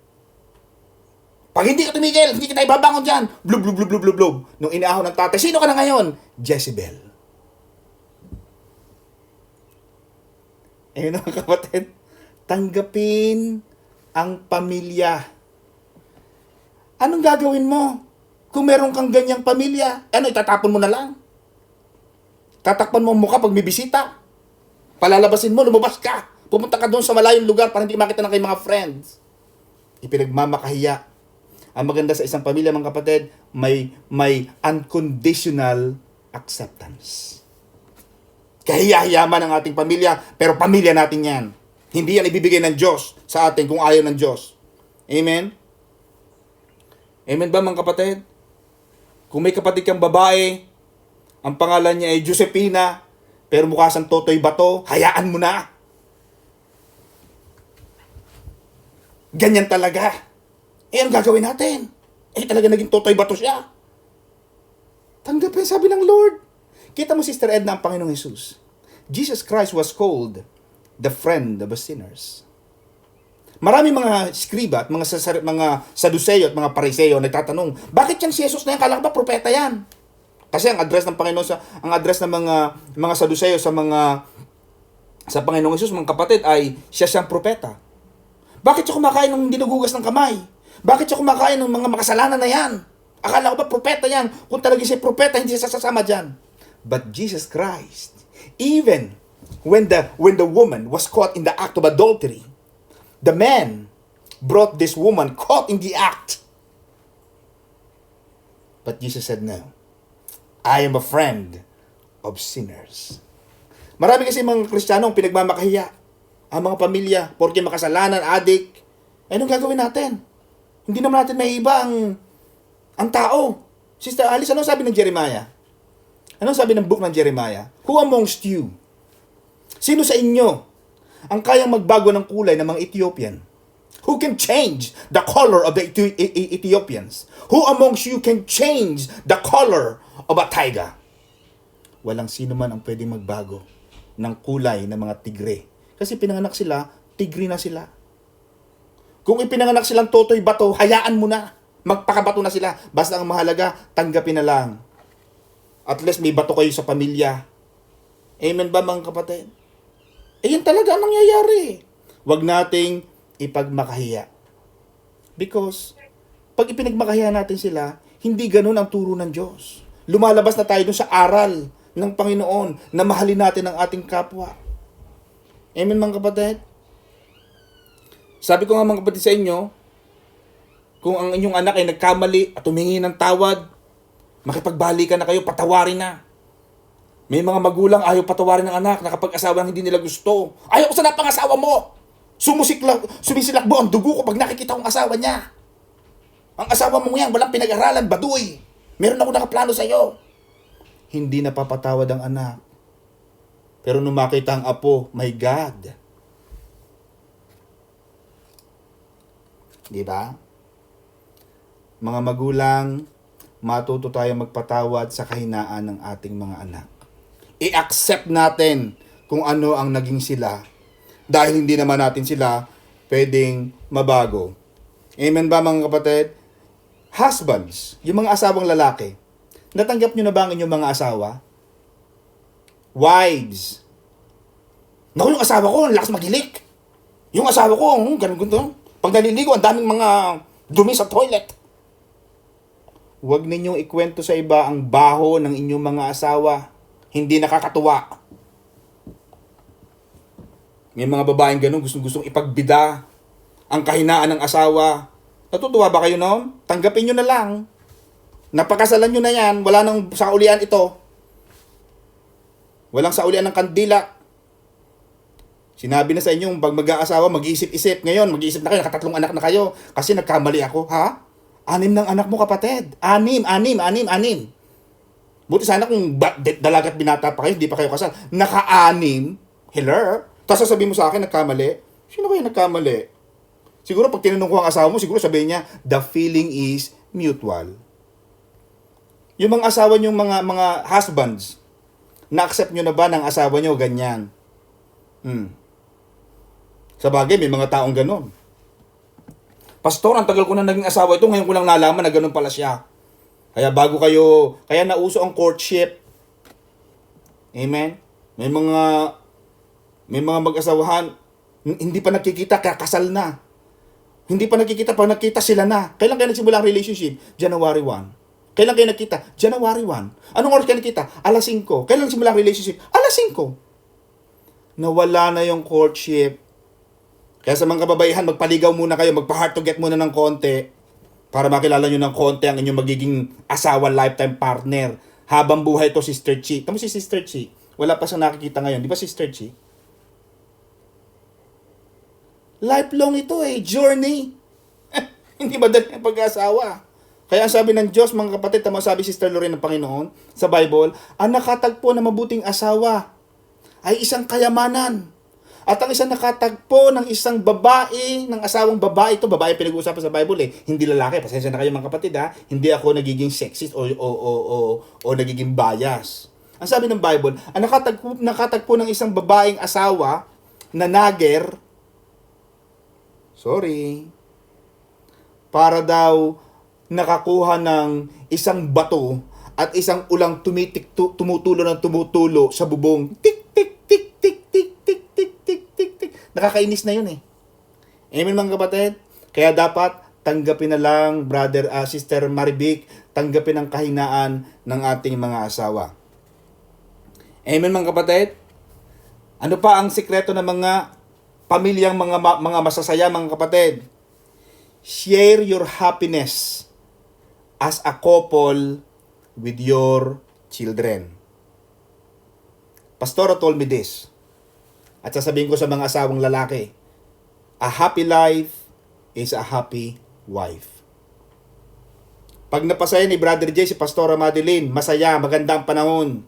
Pag hindi ka tumigil, hindi kita ibabangon dyan. Blub, blub, blub, blub, blub, blub. Nung inaahon ng tatay, sino ka na ngayon? Jezebel. Eh, mga kapatid, tanggapin ang pamilya. Anong gagawin mo? Kung meron kang ganyang pamilya, itatapon mo na lang. Tatakpan mo ang mukha pag may bisita. Palalabasin mo, lumabas ka. Pumunta ka doon sa malayong lugar para hindi makita ng kayong mga friends. Ipinagmamakahiya. Ang maganda sa isang pamilya, mga kapatid, may unconditional acceptance. Kahiya-hiya man ang ating pamilya, pero pamilya natin yan. Hindi yan ibibigay ng Diyos sa atin kung ayaw ng Diyos. Amen? Amen ba mga kapatid? Kung may kapatid kang babae, ang pangalan niya ay Josepina, pero mukha siyang Totoy Bato, hayaan mo na. Ganyan talaga. Anong gagawin natin? Talaga naging Totoy Bato siya. Tanggapin, sabi ng Lord. Kita mo, Sister Edna, ang Panginoong Jesus. Jesus Christ was called the friend of the sinners. Marami mga skriba at mga Saduceo at mga Pariseo nagtatanong, bakit yan si Jesus na yan? Kala ko ba propeta yan? Kasi ang address ng Panginoon ang address ng mga Saduceo sa Panginoong Jesus, mga kapatid, ay siya siyang propeta. Bakit siya kumakain ng hindi nagugas ng kamay? Bakit siya kumakain ng mga makasalanan na yan? Akala ko ba propeta yan? Kung talaga siya propeta, hindi siya sasama dyan. But Jesus Christ, even when the woman was caught in the act of adultery, the man brought this woman caught in the act. But Jesus said, no, I am a friend of sinners. Marami kasi mga Kristiyanong pinagmamakahiya ang mga pamilya porque makasalanan, adik. Anong gagawin natin? Hindi naman natin maiiba ang tao. Sister Alice, anong sabi ng Jeremiah? Anong sabi ng book ng Jeremiah? Who amongst you? Sino sa inyo ang kayang magbago ng kulay ng mga Ethiopian? Who can change the color of the Ethiopians? Who amongst you can change the color of a tiger? Walang sino man ang pwedeng magbago ng kulay ng mga tigre. Kasi pinanganak sila, tigre na sila. Kung ipinanganak silang Totoy Bato, hayaan mo na. Magpakabato na sila. Basta ang mahalaga, tanggapin na lang. At least may bato kayo sa pamilya. Amen ba mga kapatid? Yan talaga ang nangyayari. Huwag nating ipagmakahiya. Because, pag ipinagmakahiya natin sila, hindi ganun ang turo ng Diyos. Lumalabas na tayo dun sa aral ng Panginoon na mahalin natin ang ating kapwa. Amen mga kapatid? Sabi ko nga mga kapatid sa inyo, kung ang inyong anak ay nagkamali at humingi ng tawad, makipagbalikan na kayo, patawarin na. May mga magulang ayaw patawarin ng anak na kapag asawa hindi nila gusto. Ayaw ko sa pangasawa mo. Sumisilakbo ang dugo ko pag nakikita kong asawa niya. Ang asawa mo yan, walang pinag-aralan, baduy. Meron ako nakaplano sa'yo. Hindi napapatawad ang anak. Pero nung makita ang apo, my God. Di ba? Mga magulang, matuto tayo magpatawad sa kahinaan ng ating mga anak. I-accept natin kung ano ang naging sila dahil hindi naman natin sila pwedeng mabago. Amen ba mga kapatid? Husbands, yung mga asawang lalaki, natanggap nyo na ba ang inyong mga asawa? Wives, naku yung asawa ko, ang lakas magilik. Yung asawa ko, ganun. Pag naliligo, ang daming mga dumi sa toilet. Huwag ninyong ikwento sa iba ang baho ng inyong mga asawa. Hindi nakakatuwa. May mga babaeng ganun, gustong ipagbida ang kahinaan ng asawa. Natutuwa ba kayo noon? Tanggapin nyo na lang. Napakasalan nyo na yan. Wala nang saulian ito. Walang saulian ng kandila. Sinabi na sa inyo, pag mag-aasawa, mag-iisip-isip. Ngayon, mag-iisip na kayo, nakatatlong anak na kayo. Kasi nagkamali ako. Ha? 6 ng anak mo, kapatid. 6. Buti sana kung dalagat binata pa kayo, hindi pa kayo kasal. Naka-6. Hello? Tapos sasabihin mo sa akin, nagkamali. Sino kayo nagkamali? Siguro pag tinanong ko ang asawa mo, siguro sabihin niya, the feeling is mutual. Yung mga asawa nyo, mga husbands, na-accept nyo na ba ng asawa nyo ganyan? Sa bagay, may mga taong ganon. Pastor, ang tagal ko na naging asawa ito, ngayon ko lang nalaman na ganon pala siya. Kaya kaya nauso ang courtship. Amen? May mga mag-asawahan, hindi pa nakikita, kakasal na. Hindi pa nakikita, pag nakita sila na. Kailan kayo nagsimula ang relationship? January 1. Kailan kayo nakita? January 1. Anong oras kayo nakita? Alas 5. Kailan nagsimula ang relationship? Alas 5. Nawala na yung courtship. Kaya sa mga kababaihan, magpaligaw muna kayo, magpa-hard to get muna ng konti para makilala nyo ng konti ang inyong magiging asawa, lifetime partner. Habang buhay to, Sister Chi. Tama si Sister Chi. Wala pa siyang nakikita ngayon. Di ba, Sister Chi? Lifelong ito journey. Hindi madali ang pag-asawa. Kaya ang sabi ng Diyos, mga kapatid, tama sabi Sister Lorraine ng Panginoon sa Bible, ang nakatagpo na mabuting asawa ay isang kayamanan. At ang isang nakatagpo ng isang babae, ng asawang babae, ito babae pinag-uusapan sa Bible hindi lalaki. Pasensya na kayo mga kapatid hindi ako nagiging sexist o nagiging bias. Ang sabi ng Bible, ang nakatagpo ng isang babaeng asawa na nager, para daw nakakuha ng isang bato at isang ulang tumutulo sa bubong. Tik, tik, tik, tik, tik, tik, tik, tik, tik, tik. Nakakainis na yun Amen mga kapatid? Kaya dapat tanggapin na lang, Sister Marivic, tanggapin ang kahinaan ng ating mga asawa. Amen mga kapatid? Ano pa ang sikreto ng mga pamilyang mga masasaya mga kapatid? Share your happiness as a couple with your children. Pastora told me this. At sasabihin ko sa mga asawang lalaki, a happy life is a happy wife. Pag napasaya ni Brother J si Pastora Madeline, masaya, maganda ang panahon.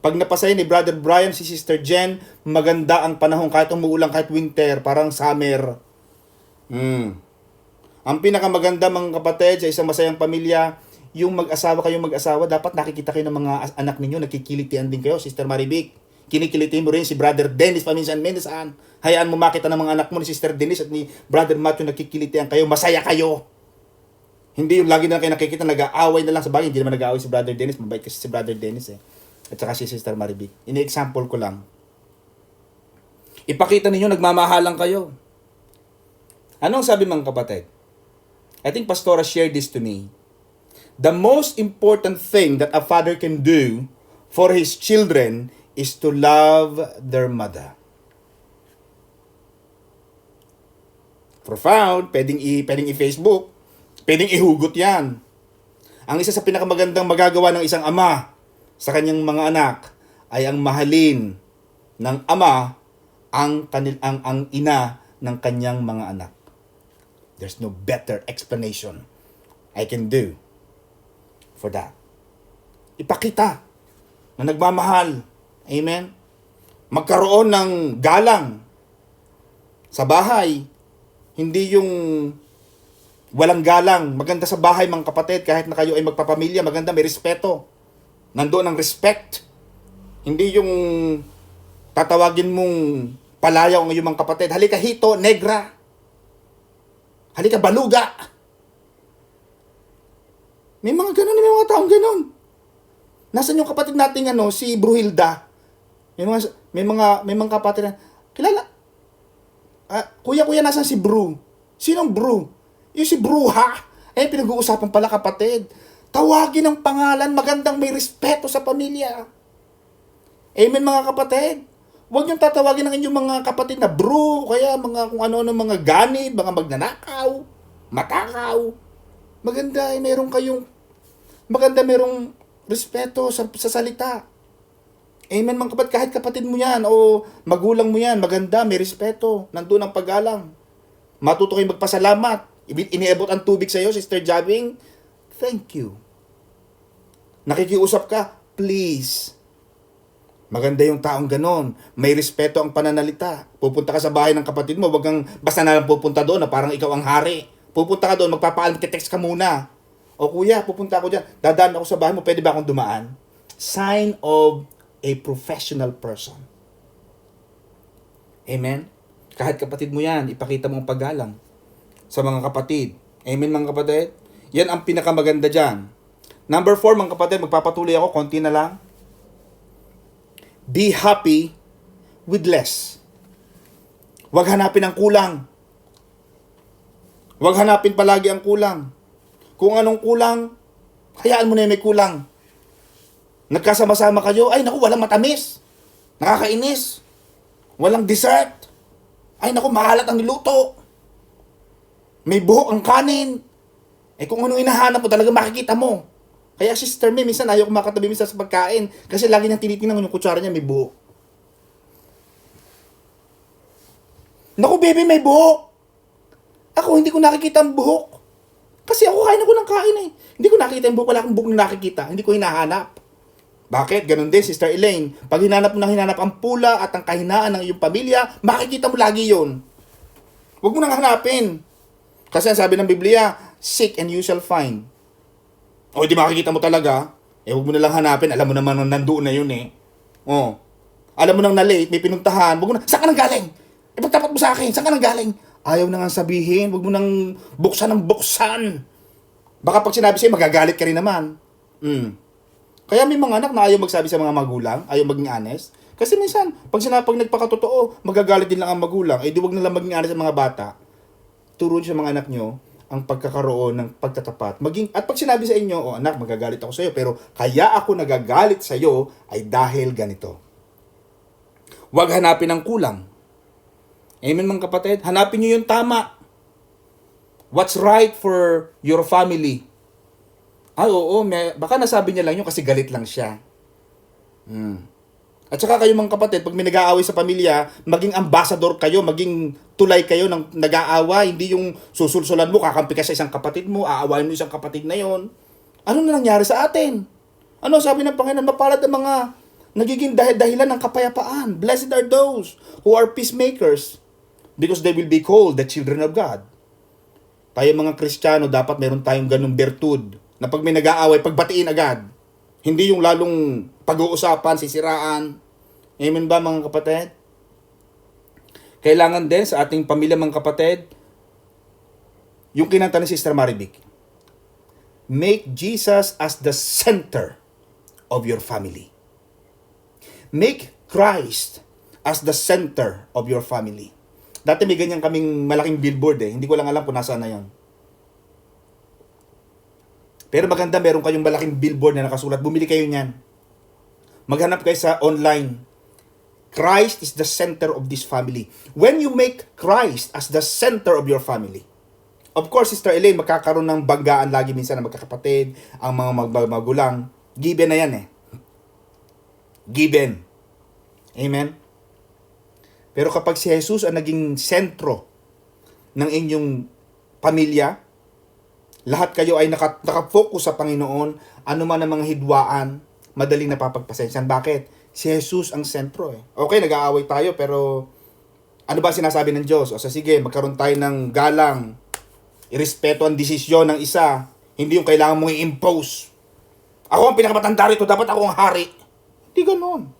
Pag napasaya ni Brother Brian si Sister Jen, maganda ang panahon kahit umuulan, kahit winter, parang summer. Ang pinakamaganda mga kapatid sa isang masayang pamilya, yung kayong mag-asawa, dapat nakikita kayo ng mga anak ninyo, nagkikilitian din kayo, Sister Marivic. Kinikilitin mo rin si Brother Dennis, paminsan-minsan. Hayaan mo makita ng mga anak mo ni Sister Dennis at ni Brother Matthew, nagkikilitian kayo, masaya kayo. Hindi yung lagi na kayo nakikita, nag-aaway na lang sa bagay. Hindi naman nag-aaway si Brother Dennis, mabait kasi si Brother Dennis At saka si Sister Marivic. Ini-example ko lang. Ipakita ninyo, nagmamahalan kayo. Anong sabi mga kapatid? I think Pastora shared this to me. The most important thing that a father can do for his children is to love their mother. Profound, pwedeng i-Facebook, pwedeng ihugot yan. Ang isa sa pinakamagandang magagawa ng isang ama sa kanyang mga anak ay ang mahalin ng ama ang ina ng kanyang mga anak. There's no better explanation I can do for that. Ipakita na nagmamahal. Amen? Magkaroon ng galang sa bahay. Hindi yung walang galang. Maganda sa bahay mga kapatid, kahit na kayo ay magpapamilya, maganda, may respeto. Nandoon ang respect. Hindi yung tatawagin mong palayaw ang iyong mga kapatid. Halika hito, negra. Halika baluga. May mga ganun, may mga taong ganun. Nasaan yung kapatid nating si Bruhilda? May mga kapatid na, kilala? Kuya, nasan si Bru? Sinong Bru? Yung si Bruha. Pinag-uusapan pala kapatid. Tawagin ang pangalan, magandang may respeto sa pamilya. Amen mga kapatid. Huwag niyong tatawagin ang inyong mga kapatid na bro, kaya mga kung ano-ano mga ganid, mga magnanakaw, matakaw. Maganda merong respeto sa salita. Amen mga kapatid, kahit kapatid mo yan o magulang mo yan, maganda, may respeto, nandun ang paggalang. Matuto kayo magpasalamat. Iniabot ang tubig sa iyo, Sister Jabing. Thank you. Nakikiusap ka, please. Maganda yung taong ganon. May respeto ang pananalita. Pupunta ka sa bahay ng kapatid mo, wag kang basta na lang pupunta doon na parang ikaw ang hari. Pupunta ka doon, magpapaalam, text ka muna. O kuya, pupunta ako dyan. Dadaan ako sa bahay mo, pwede ba akong dumaan? Sign of a professional person. Amen? Kahit kapatid mo yan, ipakita mo ang paggalang sa mga kapatid. Amen mga kapatid? Yan ang pinakamaganda dyan. Number 4 mga kapatid, magpapatuloy ako, konti na lang. Be happy with less. Huwag hanapin ang kulang. Huwag hanapin palagi ang kulang. Kung anong kulang, hayaan mo na yung may kulang. Nagkasama-sama kayo, ay naku, walang matamis. Nakakainis. Walang dessert. Ay naku, maalat ang niluto. May buhok ang kanin. Kung anong inahanap mo, talaga makikita mo. Kaya Sister May, minsan ayaw kumakatabi minsan sa pagkain. Kasi lagi niyang tinitingnan yung kutsara niya, may buhok. baby, may buhok. Ako, hindi ko nakikita ang buhok. Kasi ako kain ako ng kain eh. Hindi ko nakikita yung buhok, wala akong buhok na nakikita. Hindi ko hinahanap. Bakit? Ganon din, Sister Elaine. Pag hinanap mo ng hinanap ang pula at ang kahinaan ng iyong pamilya, makikita mo lagi yon. Huwag mo nang hanapin. Kasi ang sabi ng Biblia, seek and you shall find. O, di makikita mo talaga. Huwag mo na lang hanapin. Alam mo naman nandoon na yun eh. Oh. Alam mo nang na-late, may pinuntahan. Huwag mo na, saan ka nang galing? Ipagtapat mo sa akin, saan ka nang galing? Ayaw na nga sabihin, huwag mo nang buksan ng buksan. Baka pag sinabi sa'yo, magagalit ka rin naman. Kaya may mga anak na ayaw magsabi sa mga magulang, ayaw maging honest. Kasi minsan, pag nagpakatotoo, magagalit din lang ang magulang. Di wag na lang maging honest sa mga bata. Turo niyo sa mga anak nyo ang pagkakaroon ng pagtatapat. At pag sinabi sa inyo, anak, magagalit ako sa'yo, pero kaya ako nagagalit sa'yo ay dahil ganito. Huwag hanapin ang kulang. Amen mga kapatid? Hanapin nyo yung tama. What's right for your family? Oo, baka nasabi niya lang yun kasi galit lang siya. At saka kayo mga kapatid, pag may nag-aaway sa pamilya, maging ambassador kayo, maging tulay kayo ng nag-aaway, hindi yung susulsulan mo, kakampi ka sa isang kapatid mo, aawayin mo isang kapatid na yon. Ano na nangyari sa atin? Ano sabi ng Panginoon? Mapalad ang mga nagiging dahilan ng kapayapaan. Blessed are those who are peacemakers because they will be called the children of God. Tayo mga Kristiyano, dapat meron tayong ganung bertud na pag may nag-aaway, pagbatiin agad. Hindi yung lalong pag-uusapan, sisiraan. Amen ba mga kapatid? Kailangan din sa ating pamilya mga kapatid, yung kinanta ni Sister Marivic, make Jesus as the center of your family. Make Christ as the center of your family. Dati may ganyan kaming malaking billboard eh. Hindi ko lang alam kung nasaan na yon. Pero maganda, meron kayong malaking billboard na nakasulat. Bumili kayo niyan. Maghanap kayo sa online. Christ is the center of this family. When you make Christ as the center of your family, of course, Sister Elaine, magkakaroon ng banggaan lagi minsan ng magkakapatid, ang mga magulang. Given na yan eh. Given. Amen? Pero kapag si Jesus ang naging sentro ng inyong pamilya, lahat kayo ay nakafocus sa Panginoon, ano man ang mga hidwaan, madaling napapagpasensyan. Bakit? Si Jesus ang sentro eh. Okay, nag-aaway tayo, pero ano ba sinasabi ng Diyos? O sige, magkaroon tayo ng galang, irespeto ang desisyon ng isa, hindi yung kailangan mong i-impose. Ako ang pinakamatanda rito, dapat ako ang hari. Hindi ganon.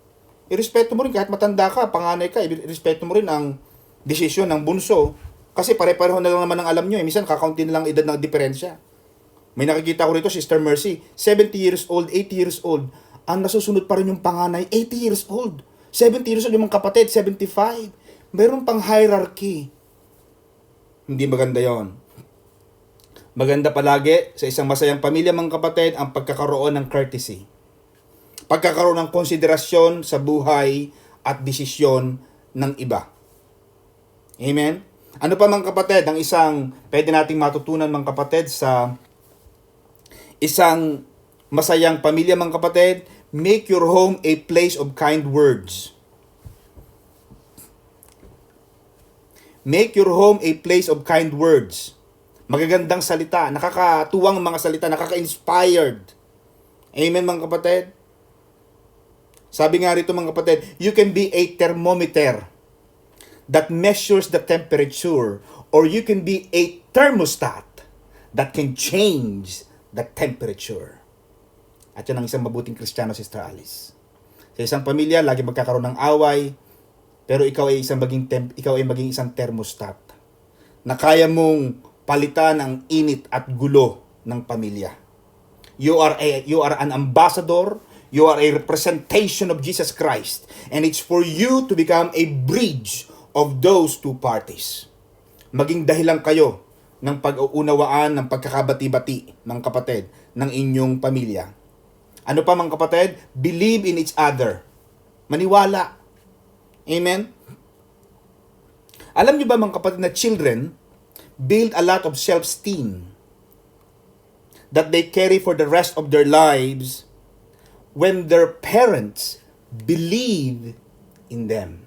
Irespeto mo rin, kahit matanda ka, panganay ka, irespeto mo rin ang desisyon ng bunso. Kasi pare-pareho na lang naman ang alam nyo. Minsan, kakaunti na lang edad ng diferensya. May nakikita ko rito, Sister Mercy, 70 years old, 80 years old. Ang nasusunod pa rin yung panganay, 80 years old. 70 years old yung mga kapatid, 75. Meron pang hierarchy. Hindi maganda yon. Maganda palagi sa isang masayang pamilya, mga kapatid, ang pagkakaroon ng courtesy. Pagkakaroon ng konsiderasyon sa buhay at desisyon ng iba. Amen? Ano pa mga kapatid, ang isang pwede nating matutunan mga kapatid sa isang masayang pamilya mga kapatid, make your home a place of kind words. Make your home a place of kind words. Magagandang salita, nakakatuwang mga salita, nakaka-inspired. Amen mga kapatid? Sabi nga rito mga kapatid, you can be a thermometer that measures the temperature, or you can be a thermostat that can change the temperature. At yan ang isang mabuting Kristiyano, Sister Alice. Sa isang pamilya, lagi magkakaroon ng away, pero ikaw ay maging isang thermostat na kaya mong palitan ang init at gulo ng pamilya. You are an ambassador, you are a representation of Jesus Christ, and it's for you to become a bridge of those two parties. Maging dahilan kayo ng pag-uunawaan, ng pagkakabati-bati, mga kapatid, ng inyong pamilya. Ano pa mga kapatid? Believe in each other. Maniwala. Amen? Alam niyo ba mga kapatid na children build a lot of self-esteem that they carry for the rest of their lives when their parents believe in them.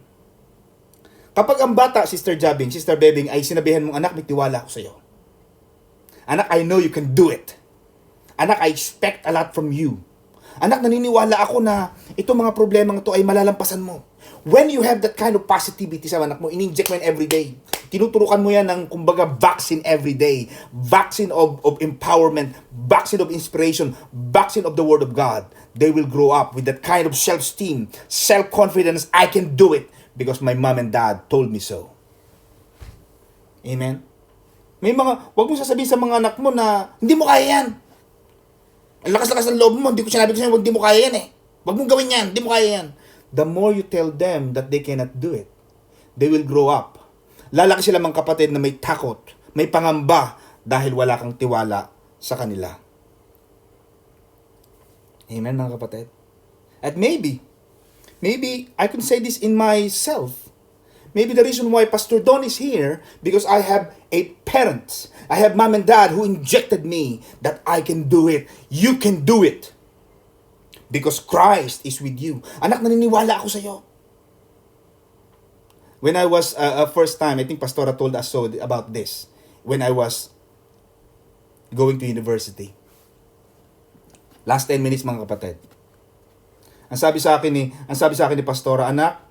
Kapag ang bata, Sister Jabing, Sister Bebing, ay sinabihan mong, anak, may tiwala ako sa'yo. Anak, I know you can do it. Anak, I expect a lot from you. Anak, naniniwala ako na itong mga problemang ito ay malalampasan mo. When you have that kind of positivity sa anak mo, in-inject mo yan every day. Tinuturukan mo yan ng, kumbaga, vaccine every day. Vaccine of empowerment, vaccine of inspiration, vaccine of the Word of God. They will grow up with that kind of self-esteem, self-confidence. I can do it because my mom and dad told me so. Amen? May mga, wag mo sasabihin sa mga anak mo na, hindi mo kaya yan. Ang lakas-lakas ng loob mo, hindi ko sinabi ko sa'yo, hindi mo kaya yan eh. Wag mong gawin yan, hindi mo kaya yan. The more you tell them that they cannot do it, they will grow up. Lalaki sila mga kapatid na may takot, may pangamba, dahil wala kang tiwala sa kanila. Amen, mga kapatid? At maybe I can say this in myself. Maybe the reason why Pastor Don is here, because I have a parents. I have mom and dad who injected me that I can do it. You can do it. Because Christ is with you. Anak, naniniwala ako sa iyo. When I was, first time, I think Pastora told us so about this. When I was going to university. Last 10 minutes, mga kapatid. Ang sabi sa akin ni Pastora, anak,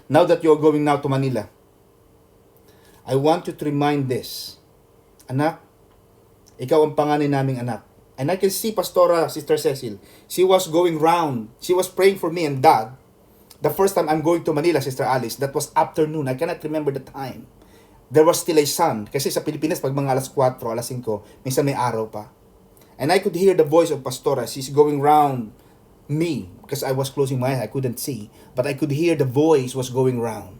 now that you're going now to Manila, I want you to remind this. Anak, ikaw ang panganay naming anak. And I can see Pastora, Sister Cecil, she was going round. She was praying for me and Dad. The first time I'm going to Manila, Sister Alice, that was afternoon. I cannot remember the time. There was still a sun. Kasi sa Pilipinas, pag mga alas 4, alas 5, minsan may araw pa. And I could hear the voice of Pastora. She's going round me. Because I was closing my eyes, I couldn't see. But I could hear the voice was going round.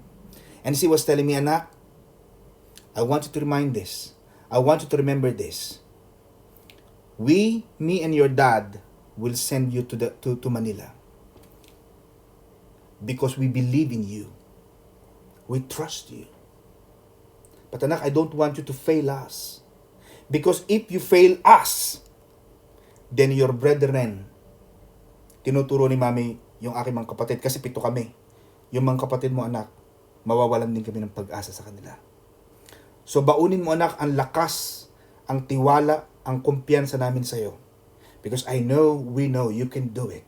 And she was telling me, anak, I want you to remind this. I want you to remember this. Me and your dad will send you to Manila. Because we believe in you. We trust you. But anak, I don't want you to fail us. Because if you fail us, then your brethren, tinuturo ni mami yung aking mga kapatid, kasi 7 kami. Yung mga kapatid mo, anak, mawawalan din kami ng pag-asa sa kanila. So baunin mo, anak, ang lakas, ang tiwala, ang kumpiyansa namin sa'yo. Because we know you can do it.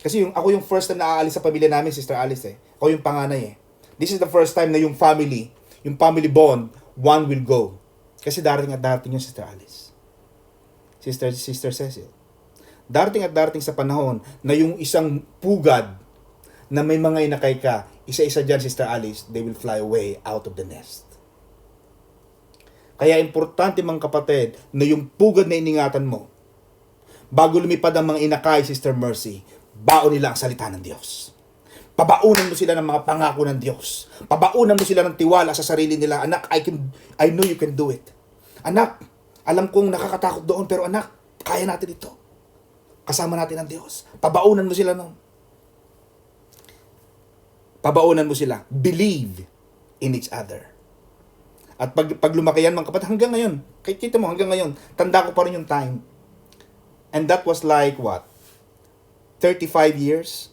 Kasi ako yung first time na aalis sa pamilya namin, Sister Alice eh. Ako yung panganay eh. This is the first time na yung family bond, one will go. Kasi darating yung Sister Alice. Sister Cecil. Darating sa panahon na yung isang pugad na may mga inakay ka, isa-isa dyan, Sister Alice, they will fly away out of the nest. Kaya importante, mga kapatid, na yung pugad na iningatan mo, bago lumipad ang mga inakay, Sister Mercy, baon nila ang salita ng Diyos. Pabaunan mo sila ng mga pangako ng Diyos. Pabaunan mo sila ng tiwala sa sarili nila. Anak, I know you can do it. Anak, alam kong nakakatakot doon, pero anak, kaya natin ito. Kasama natin ang Diyos. Pabaunan mo sila noon. Pabaunan mo sila. Believe in each other. At pag lumaki yan, mga kapatid, hanggang ngayon, kita mo, hanggang ngayon, tanda ko pa rin yung time. And that was like what? 35 years?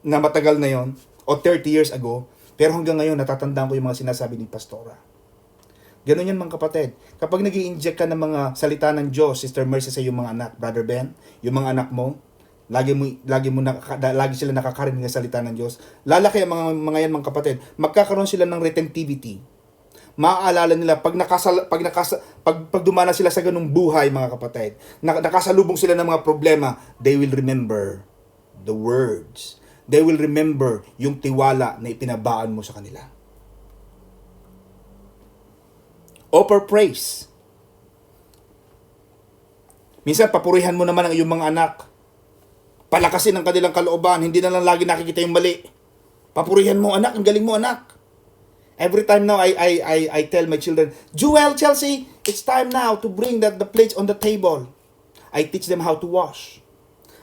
Na matagal na yon, o 30 years ago. Pero hanggang ngayon, natatandaan ko yung mga sinasabi ni Pastora. Ganun yan, mga kapatid. Kapag nag-i-inject ka ng mga salita ng Diyos, Sister Mercy, sa yung mga anak, Brother Ben, yung mga anak mo, lagi sila nakakarinig ng salita ng Diyos. Lalaki ang mga yan, mga kapatid. Magkakaroon sila ng retentivity. Maaalala nila pag dumana sila sa ganung buhay, mga kapatid, nakasalubong sila ng mga problema, they will remember the words. They will remember yung tiwala na ipinabaan mo sa kanila. Offer praise. Minsan papurihan mo naman ang iyong mga anak. Palakasin ang kanilang kalooban, hindi na lang lagi nakikita yung mali. Papurihan mo, anak, ang galing mo, anak. Every time now, I tell my children, Joel, Chelsea, it's time now to bring the plates on the table. I teach them how to wash.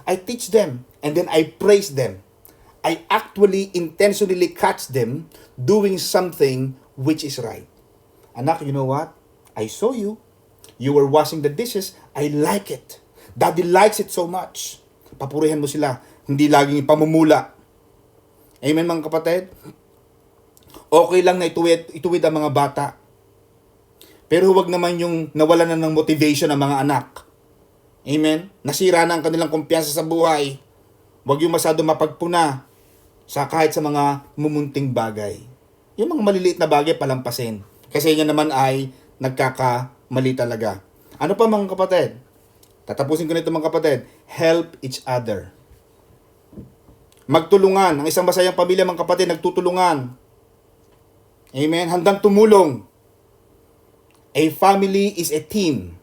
I teach them, and then I praise them. I actually intentionally catch them doing something which is right. Anak, you know what? I saw you. You were washing the dishes. I like it. Daddy likes it so much. Papurihan mo sila. Hindi laging ipamumula. Amen, mga kapatid? Okay lang na ituwid ang mga bata. Pero huwag naman yung nawalan na ng motivation ang mga anak. Amen? Nasira na ang kanilang kumpiyansa sa buhay. Huwag yung masyado mapagpuna sa kahit sa mga mumunting bagay. Yung mga maliliit na bagay palampasin. Kasi yan naman ay nagkakamali talaga. Ano pa mga kapatid? Tatapusin ko nito mga kapatid. Help each other. Magtulungan. Ang isang masayang pamilya mga kapatid, nagtutulungan. Amen? Handang tumulong. A family is a team.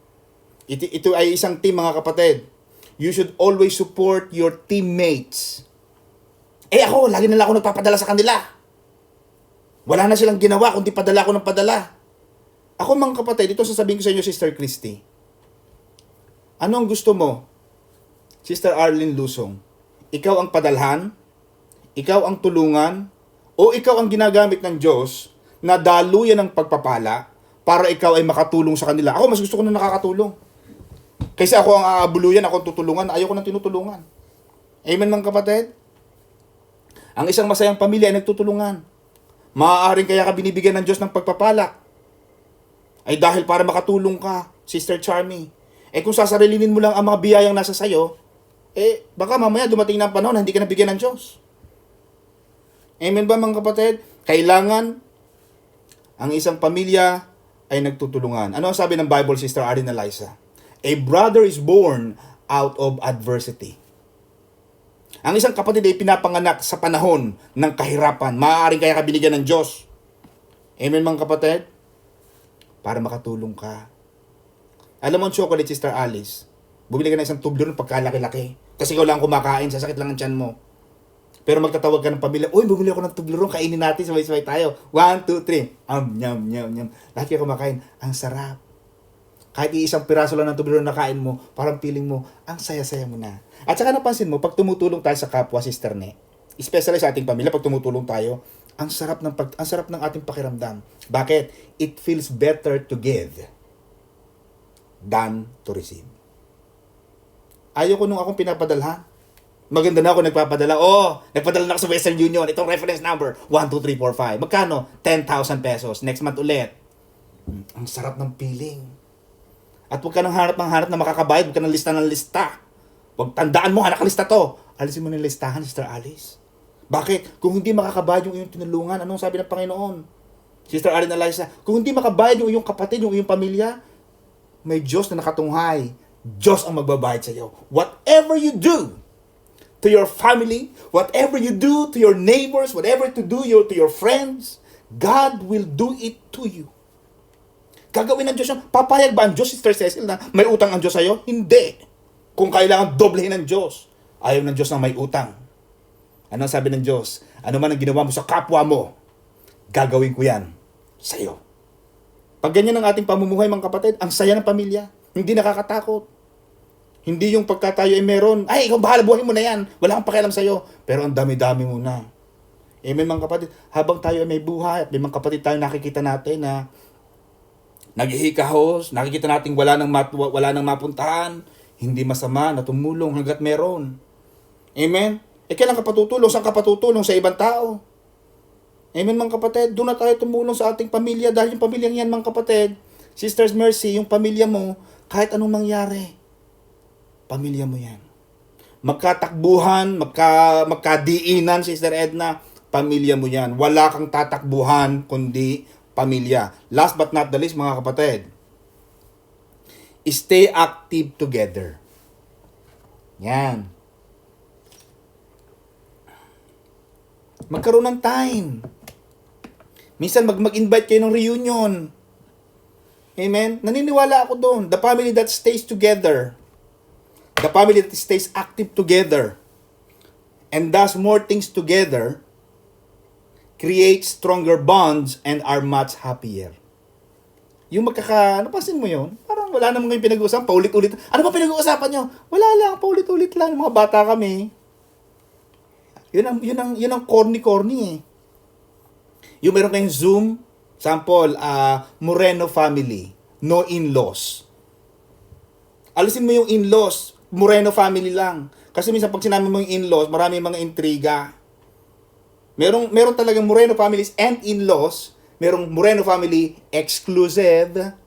Ito ay isang team mga kapatid. You should always support your teammates. Ako, lagi nila ako nagpapadala sa kanila. Wala na silang ginawa kundi padala ako ng padala. Ako mga kapatid, ito sasabihin ko sa inyo, Sister Christy. Ano ang gusto mo? Sister Arlene Lusong, ikaw ang padalhan? Ikaw ang tulungan? O ikaw ang ginagamit ng Diyos na daluyan ng pagpapala para ikaw ay makatulong sa kanila? Ako, mas gusto ko na nakakatulong. Kaysa ako ang aabuluyan, ako ang tutulungan, ayoko nang tinutulungan. Amen mga kapatid? Ang isang masayang pamilya ay nagtutulungan. Maaaring kaya ka binibigyan ng Diyos ng pagpapala ay dahil para makatulong ka, Sister Charmy. Kung sasarilinin mo lang ang mga biyayang nasa sayo, baka mamaya dumating na ang panahon na hindi ka nabigyan ng Diyos. Amen ba mga kapatid? Kailangan ang isang pamilya ay nagtutulungan. Ano ang sabi ng Bible, Sister Arlene Eliza? A brother is born out of adversity. Ang isang kapatid ay pinapanganak sa panahon ng kahirapan. Maaaring kaya ka binigyan ng Diyos. Amen mga kapatid? Para makatulong ka. Alam mo ang chocolate, Sister Alice, bumili ka ng isang Toblerone pagkalaki-laki. Kasi ikaw lang kumakain, sasakit lang ang tiyan mo. Pero magtatawag ka ng pamilya, uy, bumili ako ng Toblerone, kainin natin, sabay-sabay tayo. 1, 2, 3. Nyam, nyam, nyam. Lahat kayo kumakain, ang sarap. Kahit isang piraso lang ng Toblerone na kain mo, parang feeling mo, ang saya-saya mo na. At saka napansin mo, pag tumutulong tayo sa kapwa, Sister Ne, especially sa ating pamilya, pag tumutulong tayo, ang sarap ng ating pakiramdam. Bakit? It feels better to give than to receive. Ayoko nung akong pinapadalhan. Maganda na ako nagpapadala. Nagpadala na ako sa Western Union. Itong reference number, 12345. Magkano? 10,000 pesos. Next month ulit. Ang sarap ng feeling. At huwag ka nang hanap na makakabayad. Huwag ka nang lista ng lista. Huwag tandaan mo, nakalista to. Alisin mo ng listahan, Sister Alice. Bakit? Kung hindi makakabayad yung iyong tinulungan, anong sabi ng Panginoon? Sister Arlene Eliza, kung hindi makabayad yung iyong kapatid, yung iyong pamilya, may Diyos na nakatunghay. Diyos ang magbabayad sa iyo. Whatever you do to your family, whatever you do to your neighbors, whatever to do to your friends, God will do it to you. Gagawin ng Diyos yun. Papayag ba ang Diyos, Sister Cecil, na may utang ang Diyos sa iyo? Hindi. Kung kailangan doblehin ng Diyos, ayaw ng Diyos na may utang. Ano sabi ng Diyos? Ano man ang ginawa mo sa kapwa mo, gagawin ko yan sa iyo. Pag ganyan ang ating pamumuhay mga kapatid, ang saya ng pamilya. Hindi nakakatakot. Hindi yung pagka tayo ay meron, ikaw bahala, buhay mo na yan. Wala kang pakialam sa'yo. Pero ang dami-dami mo na. Amen mga kapatid. Habang tayo ay may buhay at may mga kapatid tayo nakikita natin na naghihikahos, nakikita natin wala nang mapuntahan, hindi masama na tumulong hanggat meron. Amen? Kailan ka patutulong? Saan ka patutulong? Sa ibang tao. Amen mga kapatid? Doon na tayo tumulong sa ating pamilya dahil yung pamilyang yan mga kapatid, Sisters Mercy, yung pamilya mo, kahit anong mangyari, pamilya mo yan. Magkatakbuhan, magkadiinan, Sister Edna, pamilya mo yan. Wala kang tatakbuhan, kundi pamilya. Last but not the least, mga kapatid, stay active together. Yan. Magkaroon ng time. Minsan mag-invite kayo ng reunion. Amen? Naniniwala ako doon. The family that stays together. The family that stays active together and does more things together creates stronger bonds and are much happier. Yung napansin mo yun? Parang wala namang kayong pinag-uusapan, paulit-ulit. Ano ba pinag-uusapan nyo? Wala lang, paulit-ulit lang. Mga bata kami. Yun ang corny-corny eh. Yung meron kayong Zoom, sample, Moreno family, no in-laws. Alisin mo yung in-laws, Moreno family lang. Kasi minsan pag sinabi mo yung in-laws, marami mga intriga. Merong talagang Moreno families and in-laws. Merong Moreno family exclusive.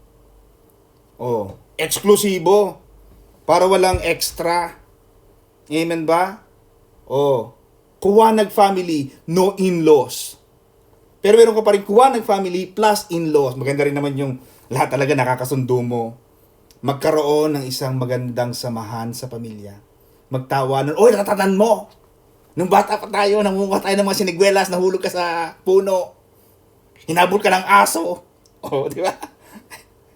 Oh, eksklusibo. Para walang extra. Amen ba? Oh, Kuwanag family, no in-laws. Pero meron ka pa rin Kuwanag family plus in-laws. Maganda rin naman yung lahat talaga nakakasundo mo. Magkaroon ng isang magandang samahan sa pamilya. Magtawanan. Oy, natatandaan mo! Nung bata pa tayo, nangunguha tayo ng mga sinigwelas, nahulog ka sa puno. Hinabol ka ng aso. Oh, di ba?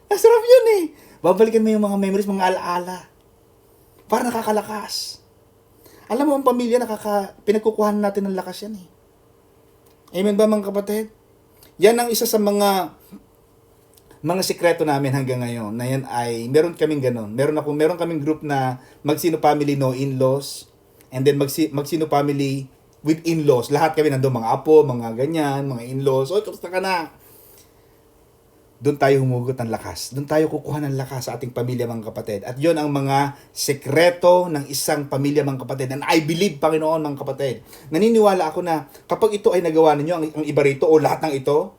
Masarap yun eh. Babalikan mo yung mga memories, mga alaala. Para nakakalakas. Alam mo, ang pamilya, pinagkukuhan natin ng lakas yan eh. Amen ba mga kapatid? Yan ang isa sa mga sikreto namin hanggang ngayon. Na yan ay, meron kaming ganun. Meron kaming group na Magsino family, no in-laws. And then Magsino family with in-laws. Lahat kami nandun, mga apo, mga ganyan, mga in-laws. Oy, kamusta ka na? Doon tayo humugot ng lakas. Doon tayo kukuha ng lakas sa ating pamilya, mga kapatid. At yon ang mga sekreto ng isang pamilya, mga kapatid. And I believe, Panginoon, mga kapatid. Naniniwala ako na kapag ito ay nagawa ninyo, ang iba rito o lahat ng ito,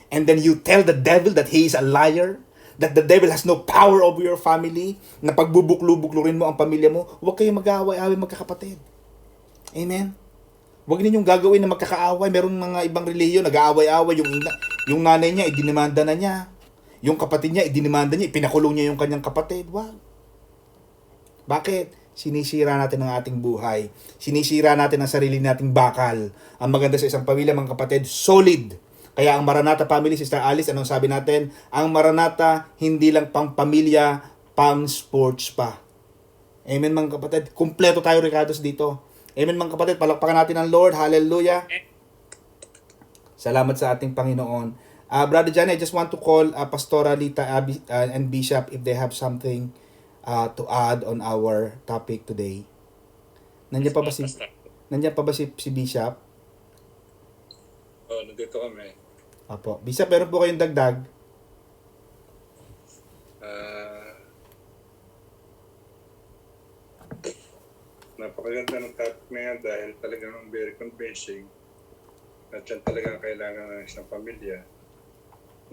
and then you tell the devil that he is a liar, that the devil has no power over your family, na pagbubuklo-buklurin mo ang pamilya mo, huwag kayong mag-aaway-away, magkakapatid. Amen? Huwag ninyong gagawin na magkakaaway. Merong mga ibang relihiyon, nag-aaway-away. Yung nanay niya, idinimanda na niya. Yung kapatid niya, idinimanda niya. Pinakulong niya yung kanyang kapatid. Wow. Bakit? Sinisira natin ang ating buhay. Sinisira natin ang sarili nating bakal. Ang maganda sa isang pamilya, mga kapatid, solid. Kaya ang Maranatha family, Sister Alice, anong sabi natin? Ang Maranatha, hindi lang pang pamilya, pang sports pa. Amen, mga kapatid. Kumpleto tayo, Ricardos, dito. Amen, mga kapatid. Palakpakan natin ang Lord. Hallelujah. Salamat sa ating Panginoon. Brother Johnny, I just want to call Pastora Lita and Bishop if they have something to add on our topic today. Nandiyan pa ba si Bishop? Oh, nandito kami. Apo. Bishop, meron po kayong dagdag? Napakaganda ng topic na yan dahil talagang very convincing at yan talagang kailangan ng isang pamilya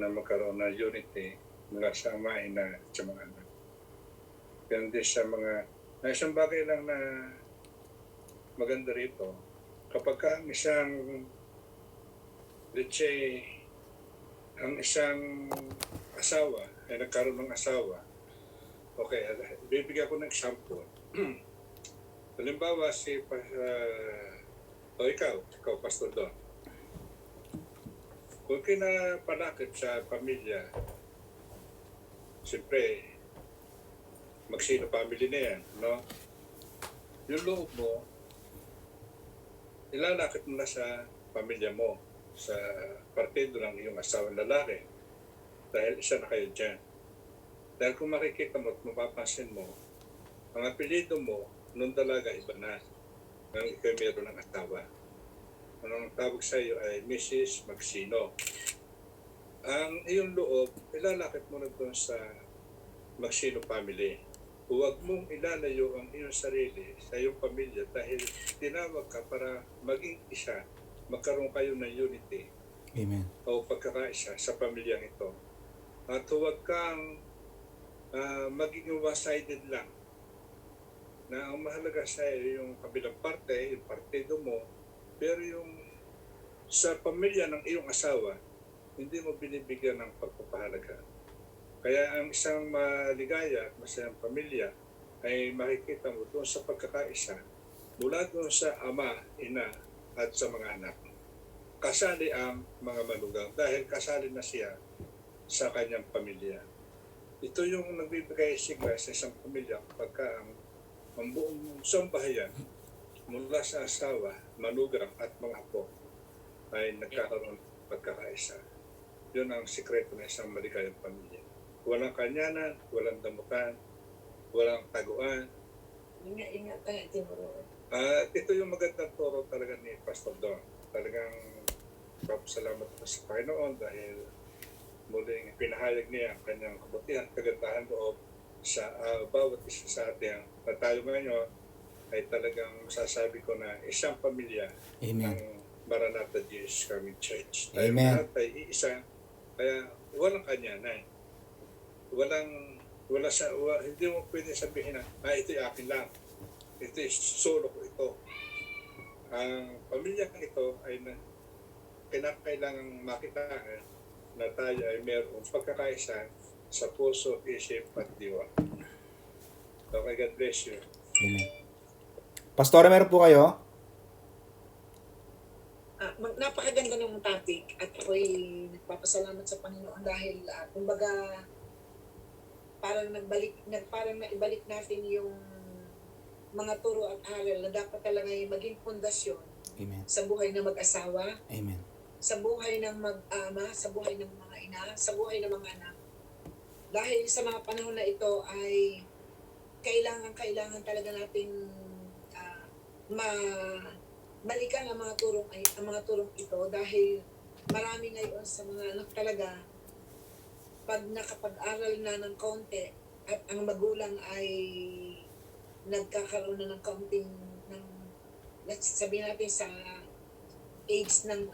na magkaroon ng unity mula sa ama, ina at sa mga anak. Yan din sa mga, na isang bagay lang na maganda rito, kapag ka ang isang, let's say, ang isang asawa ay nagkaroon ng asawa, okay, bibigyan ko ng example. Halimbawa, ikaw, Pastor Don. Kung kinapanakit sa pamilya, siyempre, Magsino family na yan, no? Yung loob mo, ilalakit mo na sa pamilya mo, sa partido ng iyong asawang lalaki. Dahil isa na kayo dyan. Dahil kung makikita mo at mapapansin mo, ang apelido mo, nung dalaga iba na, nang ikaw meron ng asawa. Ang tawag sa iyo ay Mrs. Magsino. Ang iyong loob, ilalakit mo na doon sa Magsino family. Huwag mong ilalayo ang iyong sarili sa iyong pamilya dahil tinawag ka para maging isa, magkaroon kayo ng unity. Amen. O pagkakaisa sa pamilyang ito. At huwag kang maging one-sided lang. Na ang mahalaga sa iyo yung kabilang parte, yung partido mo, pero yung sa pamilya ng iyong asawa, hindi mo binibigyan ng pagpapahalaga. Kaya ang isang maligaya at masayang pamilya ay makikita mo doon sa pagkakaisa mula doon sa ama, ina at sa mga anak. Kasali ang mga manugang dahil kasali na siya sa kanyang pamilya. Ito yung nagbibigay sigla sa isang pamilya kapag ang buong sambahayan mula sa asawa, manugang at mga apo ay nagkakaroon ng pagkakaisa. Yun ang sikreto ng isang maligayang pamilya. Walang kanyanan, walang damutan, walang taguan. Ingat tayo, Timuro. Ito yung magandang turo talaga ni Pastor Don. Talagang papasalamat ko sa Panginoon dahil muling pinahayag niya ang kanyang kabutihan, kagandahan loob sa bawat isa sa atin na tayo ngayon ay talagang masasabi ko na isang pamilya Amen. ng Maranatha Jesus Coming Church. Amen. Lahat ay iisa, kaya walang kanya-nay. Hindi mo pwede sabihin na, ito'y akin lang. Ito'y solo ko ito. Ang pamilya ito ay kinakailangang makitaan na tayo ay mayroong pagkakaisa sa puso, isip at diwa. Okay, God bless you. Amen. Pastora, meron po kayo? Napakaganda ng topic at ako'y nagpapasalamat sa Panginoon dahil kumbaga parang naibalik natin yung mga turo at aral na dapat talaga yung maging pundasyon Amen. sa buhay ng mag-asawa, Amen. sa buhay ng mag-ama, sa buhay ng mga ina, sa buhay ng mga anak. Dahil sa mga panahon na ito ay kailangan talaga nating balikan ang mga turong ito dahil marami ngayon sa mga anak talaga pag nakapag-aral na ng kaunti at ang magulang ay nagkakaroon na ng kaunting let's sabihin natin sa age ng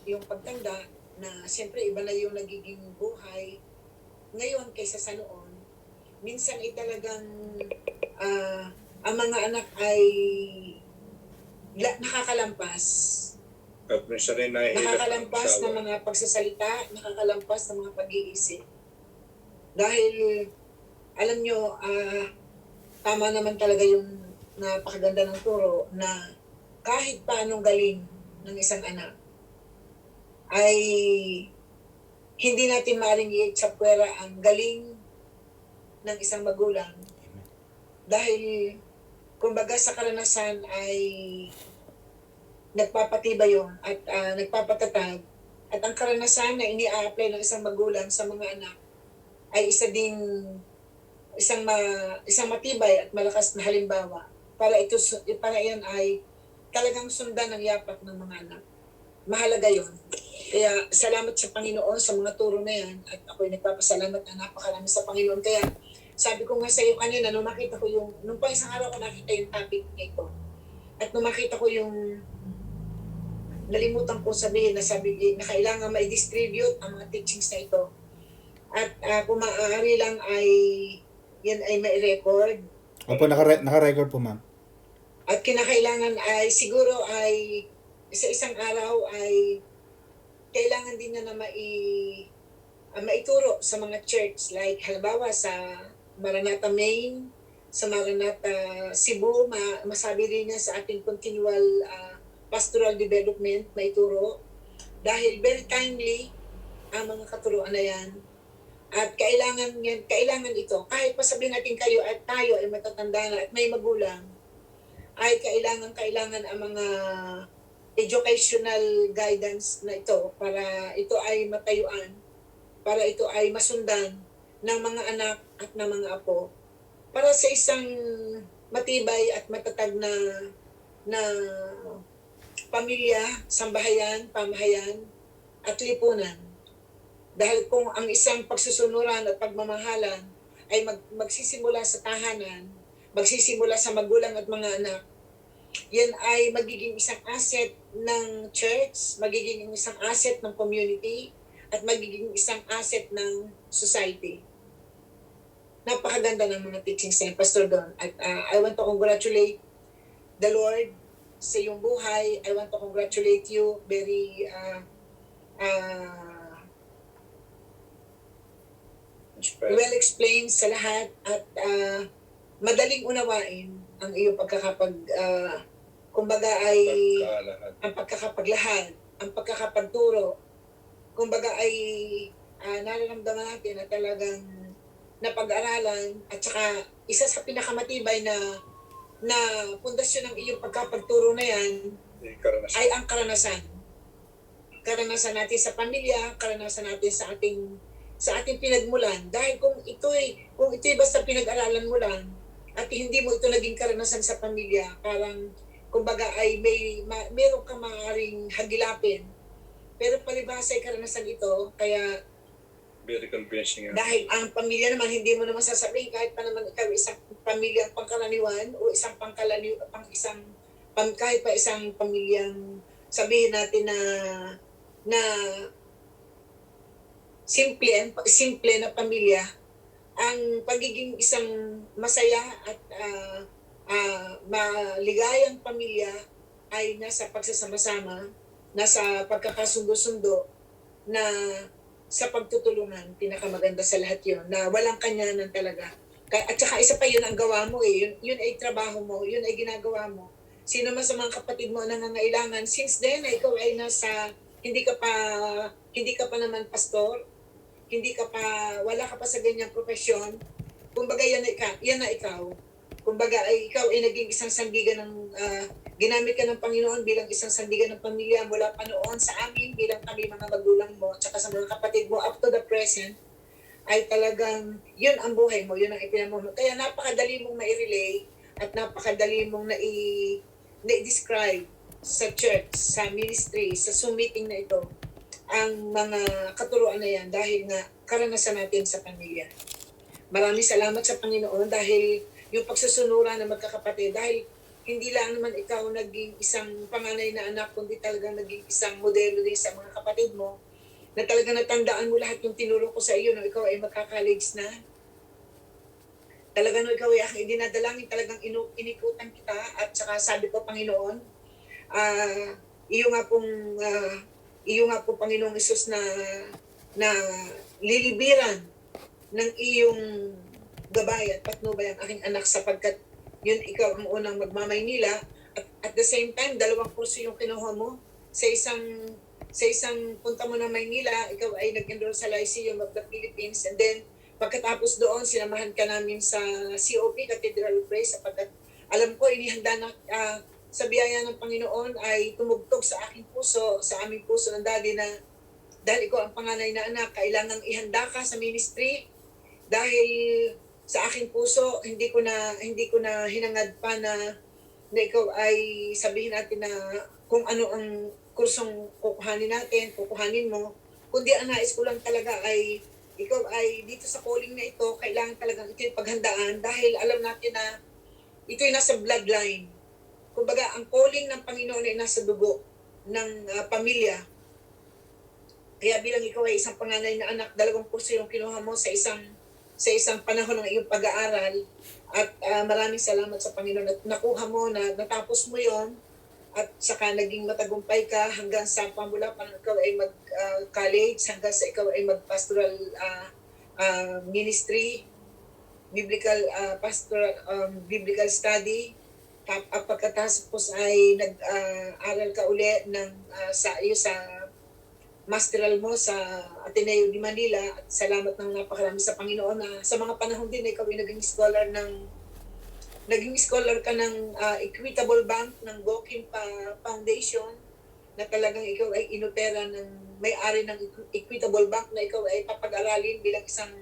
yung pagtanda na siyempre iba na yung nagiging buhay ngayon kaysa sa noon. Minsan ay talagang ang mga anak ay nakakalampas. At minsan ay nahihirap ang Nakakalampas asawa. ng mga pagsasalita, nakakalampas ng mga pag-iisip. Dahil, alam nyo, tama naman talaga yung napakaganda ng turo na kahit paanong galing ng isang anak, ay hindi natin maaaring i-tsapwera ang galing ng isang magulang. Dahil, kumbaga sa karanasan ay nagpapatibay yun at nagpapatatag. At ang karanasan na ini-apply ng isang magulang sa mga anak ay isang matibay at malakas na halimbawa para yan ay talagang sundan ng yapak ng mga anak. Mahalaga yun. Kaya salamat sa Panginoon sa mga turo na yan at ako'y nagpapasalamat na napakarami sa Panginoon. Kaya sabi ko nga sa iyo kanina, nung pa isang araw ko nakita yung topic nito. At nung makita ko yung nalimutan ko sabihin na kailangan ma-distribute ang mga teachings na ito. At kung maaari lang ay yan ay ma-record. Opo, naka-record po, ma'am. At kinakailangan ay siguro ay sa isang araw ay kailangan din na maituro sa mga church. Like halimbawa sa Maranatha Maine, sa Maranatha Cebu, masabi rin niya sa ating continual pastoral development maituro. Dahil very timely ang mga katuruan na yan. At kailangan ito. Kahit pa sabihin natin kayo at tayo ay matatanda na at may magulang, ay kailangan ang mga educational guidance na ito para ito ay matayuan, para ito ay masundan ng mga anak at ng mga apo para sa isang matibay at matatag na pamilya, sambahayan, pamahayan at lipunan. Dahil kung ang isang pagsusunuran at pagmamahalan ay magsisimula sa tahanan, magsisimula sa magulang at mga anak, yan ay magiging isang asset ng church, magiging isang asset ng community, at magiging isang asset ng society. Napakaganda ng mga teachings ni Pastor Don. At I want to congratulate the Lord sa iyong buhay. I want to congratulate you. Very well explained sa lahat at madaling unawain ang iyong kumbaga ay ang pagkakapaglahad, ang pagkakapagturo. Kumbaga ay nararamdaman natin na talagang napag-aralan at saka isa sa pinakamatibay na pundasyon ng iyong pagkapagturo na yan ay ang karanasan. Karanasan natin sa pamilya, karanasan natin sa ating pinagmulan. Dahil kung ito'y basta pinag-aralan mo lang at hindi mo ito naging karanasan sa pamilya, parang kumbaga ay meron kang maaaring hagilapin. Pero palibhasa ay karanasan ito, kaya very convincing. dahil ang pamilya naman, hindi mo naman sasabihin kahit pa naman ikaw isang pamilyang pangkaraniwan o kahit pa isang pamilyang sabihin natin na simple na pamilya, ang pagiging isang masaya at maligayang pamilya ay nasa pagsasama-sama, nasa pagkakasundo-sundo, na sa pagtutulungan. Pinakamaganda sa lahat yun, na walang kanyanan talaga. At saka isa pa, yun ang gawa mo eh. Yun ay trabaho mo, yun ay ginagawa mo. Sino man sa mga kapatid mo nangangailangan, since then ikaw ay hindi ka pa naman pastor, wala ka pa sa ganyang profesyon. Kumbaga yan na ikaw. Kumbaga ay ikaw ay naging isang sandigan ng ginamit ka ng Panginoon bilang isang sandigan ng pamilya mula pa noon sa amin bilang kami mga magulang mo at saka sa mga kapatid mo up to the present, ay talagang yun ang buhay mo, yun ang ipinamuno. Kaya napakadali mong mai-relay at napakadali mong na-describe sa church, sa ministry, sa Zoom meeting na ito, ang mga katuruan na yan dahil nga karanasan natin sa pamilya. Maraming salamat sa Panginoon dahil yung pagsusunuran ng magkakapatid, dahil hindi lang naman ikaw naging isang panganay na anak, kundi talagang naging isang modelo din sa mga kapatid mo, na talagang natandaan mo lahat yung tinuro ko sa iyo nung ikaw ay magka-college na. Talagang nung ikaw ay aking dinadalangin, talagang inikutan kita at saka sabi ko, Panginoon, iyo nga po Panginoong Hesus na lilibiran ng iyong gabay at patnubay ang aking anak sapagkat yun ikaw ang unang magmamaynila at the same time 2 kurso yung kinuha mo sa isang punta mo ng Maynila, ikaw ay nag-enroll sa Lyceum of the Philippines, and then pagkatapos doon sinamahan ka namin sa COP, Cathedral of Praise, sapagkat alam ko inihanda na sa biyaya ng Panginoon ay tumugtog sa aking puso, sa aming puso ng daddy, na dahil ikaw ang panganay na anak, kailangang ihanda ka sa ministry. Dahil sa aking puso, hindi ko na hinangad pa na ikaw ay sabihin natin na kung ano ang kursong kukuhanin mo, kundi ang nais ko lang talaga ay ikaw ay dito sa calling na ito, kailangan talagang ito yung paghandaan dahil alam natin na ito ay nasa bloodline. Kumbaga, ang calling ng Panginoon ay nasa dugo ng pamilya. Kaya bilang ikaw ay isang panganay na anak, 2 kurso yung kinuha mo sa isang panahon ng iyong pag-aaral, at maraming salamat sa Panginoon at nakuha mo, na natapos mo yon at saka naging matagumpay ka hanggang sa pamula pa ikaw ay mag-college, hanggang sa ikaw ay mag-pastoral ministry, biblical study. Pagkatapos ay nag-aral ka uli sa masteral mo sa Ateneo de Manila, at salamat ng napakarami sa Panginoon na sa mga panahon din ikaw ay naging scholar ka ng Equitable Bank ng Gokim Foundation, na talagang ikaw ay inopera ng may-ari ng Equitable Bank, na ikaw ay papag-aralin bilang isang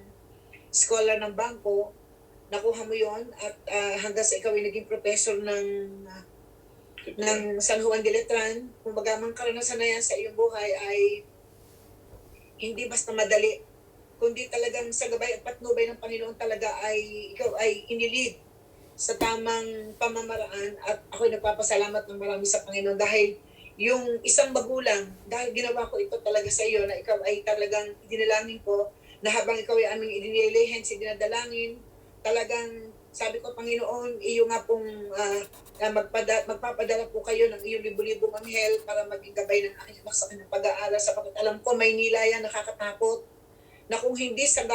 scholar ng bangko. Nakuha mo yon at hanggang sa ikaw ay naging professor ng San Juan de Letran. Kumbaga, mang karanasan na yan sa iyong buhay ay hindi basta madali, kundi talagang sa gabay at patnubay ng Panginoon talaga ay ikaw ay inilid sa tamang pamamaraan, at ako'y nagpapasalamat ng marami sa Panginoon dahil yung isang magulang, dahil ginawa ko ito talaga sa iyo, na ikaw ay talagang dinalangin ko, na habang ikaw ay aming idinilehen, dinadalangin, talagang sabi ko, Panginoon, iyo nga pong magpapadala po kayo ng iyong libo-libong anghel para maging gabay ng aking anak sa kanyang pag-aaral, sapagkat alam ko, Maynila yan, nakakatakot, na kung hindi sa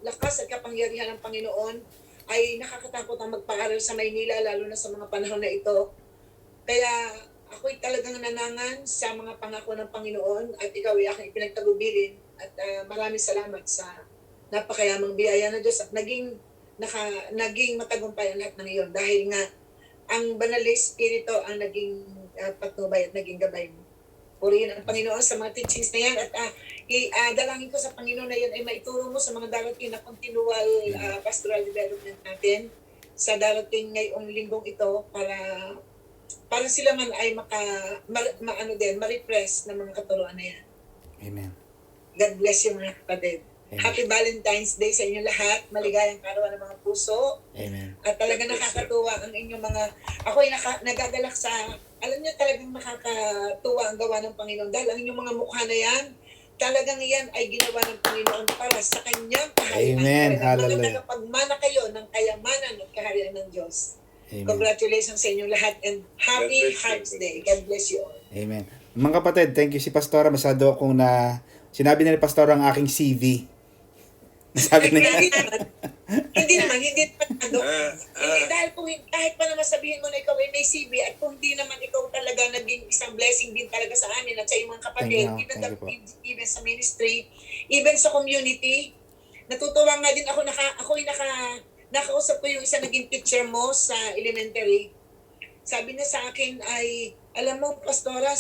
lakas at kapangyarihan ng Panginoon, ay nakakatakot ang magpaaral sa Maynila, lalo na sa mga panahon na ito. Kaya ako'y talagang nanangan sa mga pangako ng Panginoon, at ikaw ay aking ipinagtagubilin, at maraming salamat sa napakayamang biyaya ng Diyos, at naging matagumpay ang lahat ng iyon dahil nga ang Banal na Espiritu ang naging patnubay at naging gabay mo. Purihin ang Panginoon sa mga teachings na yan, at dalangin ko sa Panginoon na yan ay maituro mo sa mga darating na continual pastoral development natin sa darating ngayong linggong ito, para sila man ay ma-refresh ng mga katuruan na yan. Amen. God bless you mga kapatid. Amen. Happy Valentine's Day sa inyo lahat. Maligayang karawan ng mga puso. Amen. At talaga nakakatuwa ang inyong mga, ako'y nagagalak sa, alam niyo talagang nakakatuwa ang gawa ng Panginoon. Dahil ang inyong mga mukha na yan, talagang yan ay ginawa ng Panginoon para sa kanyang kaharian. Amen. Talagang Hallelujah. mga tagapagmana kayo ng kayamanan at kaharian ng Diyos. Amen. Congratulations sa inyong lahat and Happy God bless you. Hearts Day. God bless you all. Amen. Mga kapatid, thank you si Pastora. Masyado akong sinabi na ni Pastora ang aking CV. Sabi na Hindi naman. Ano, Ah, hindi, dahil kung kahit pa naman sabihin mo na ikaw ay may CV at kung hindi naman ikaw talaga naging isang blessing din talaga sa amin at sa iyong mga kapatid, Thank you. Thank you po. even sa ministry, even sa community, natutuwa nga din ako, nakausap ko yung isa naging teacher mo sa elementary. Sabi niya sa akin ay, alam mo, Pastora,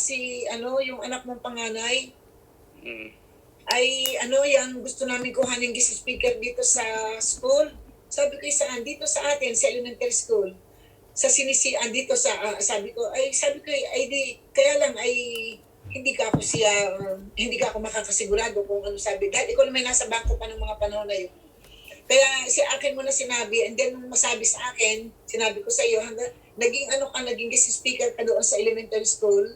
yung anak mong panganay, ay yung gusto namin kuhanin guest speaker dito sa school. Sabi ko, saan? Dito sa atin, sa elementary school. Sa sinisian dito sabi ko, kaya lang ay hindi ka ako makakasigurado kung ano sabi. Dahil ikaw naman nasa bangko pa ng mga panahon na yun. Kaya si akin mo na sinabi, and then nung masabi sa akin, sinabi ko sa iyo, naging guest speaker ka doon sa elementary school,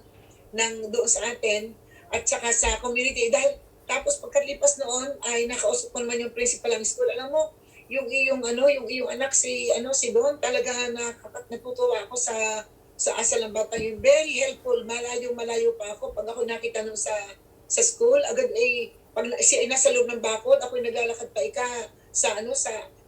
doon sa atin, at saka sa community. Dahil tapos pagkalipas noon ay nakausap ko naman yung principal ng school. Alam mo, yung iyong anak si Don, talaga natutuwa ako sa asal ng bata. Yung very helpful, malayo pa ako. Pag ako nakita nung sa school, agad ay pag siya ay nasa loob ng bakod, ako naglalakad pa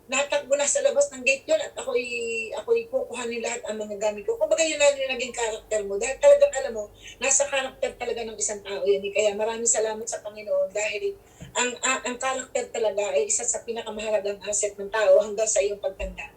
natakbo na sa labas ng gate yun at ako'y kukuhanin lahat ang mga gamit ko. Kumbaga yun na yung naging karakter mo. Dahil talagang alam mo, nasa karakter talaga ng isang tao yan. Kaya maraming salamat sa Panginoon dahil ang karakter talaga ay isa sa pinakamahalagang asset ng tao hanggang sa iyong pagtanda.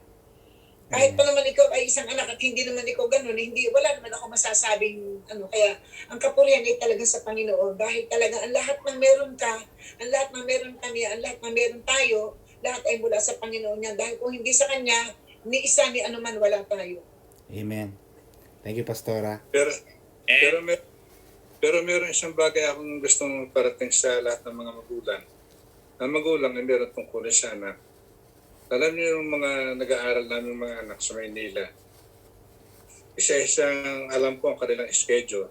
Kahit pa naman ikaw ay isang anak at hindi naman ikaw ganun, wala naman ako masasabing kaya ang kapurihan ay talaga sa Panginoon dahil talaga ang lahat ng meron ka, ang lahat ng meron kami, ang lahat ng meron tayo, lahat ay mula sa Panginoon niya. Dahil kung hindi sa Kanya, ni isa ni anuman wala tayo. Amen. Thank you, Pastora. Pero meron isang bagay akong gustong parating sa lahat ng mga magulang. Ang magulang ay meron tungkulin sa anak. Alam niyo yung mga nag-aaral namin mga anak sa Maynila, isa-isang alam ko ang kanilang schedule.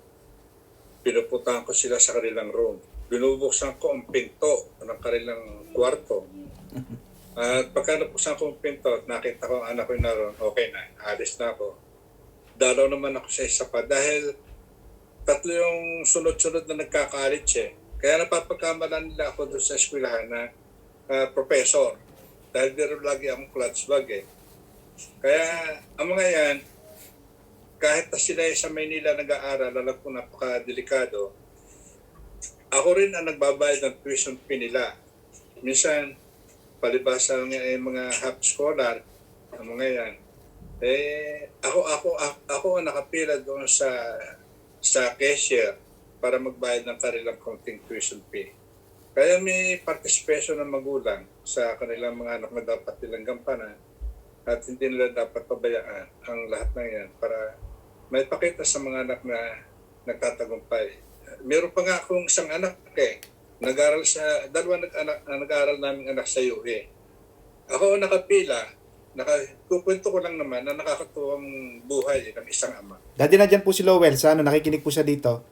Pinupuntahan ko sila sa kanilang room. Binubuksan ko ang pinto ng kanilang kwarto. At pagka nabuksan ko ang pinto at nakita ko ang anak ko naroon, okay na, alis na ako. Dalaw naman ako sa isa pa dahil tatlo yung sunod-sunod na nagkakalit Kaya napapagkamalan nila ako doon sa eskwelahan na professor. Dahil meron lagi akong clutch bag Kaya ang mga yan, kahit na sila sa Maynila nag-aaral, alam ko napakadelikado, ako rin ang nagbabayad ng tuition fee nila. Minsan, palibasa ng mga half scholar, ang mga yan. Ako ang nakapila doon sa cashier para magbayad ng kanilang counting tuition fee. Kaya may participation ng magulang sa kanilang mga anak na dapat nilang gampanan at hindi nila dapat pabayaan ang lahat ng yan para may pakita sa mga anak na nagtatagumpay. Meron pa nga akong isang anak nag-aral nag-aral naming anak sa UA. Ako nakapila, kukwento ko lang naman na nakakatuwang buhay ng isang ama. Dati na dyan po si Lowell, nakikinig po siya dito.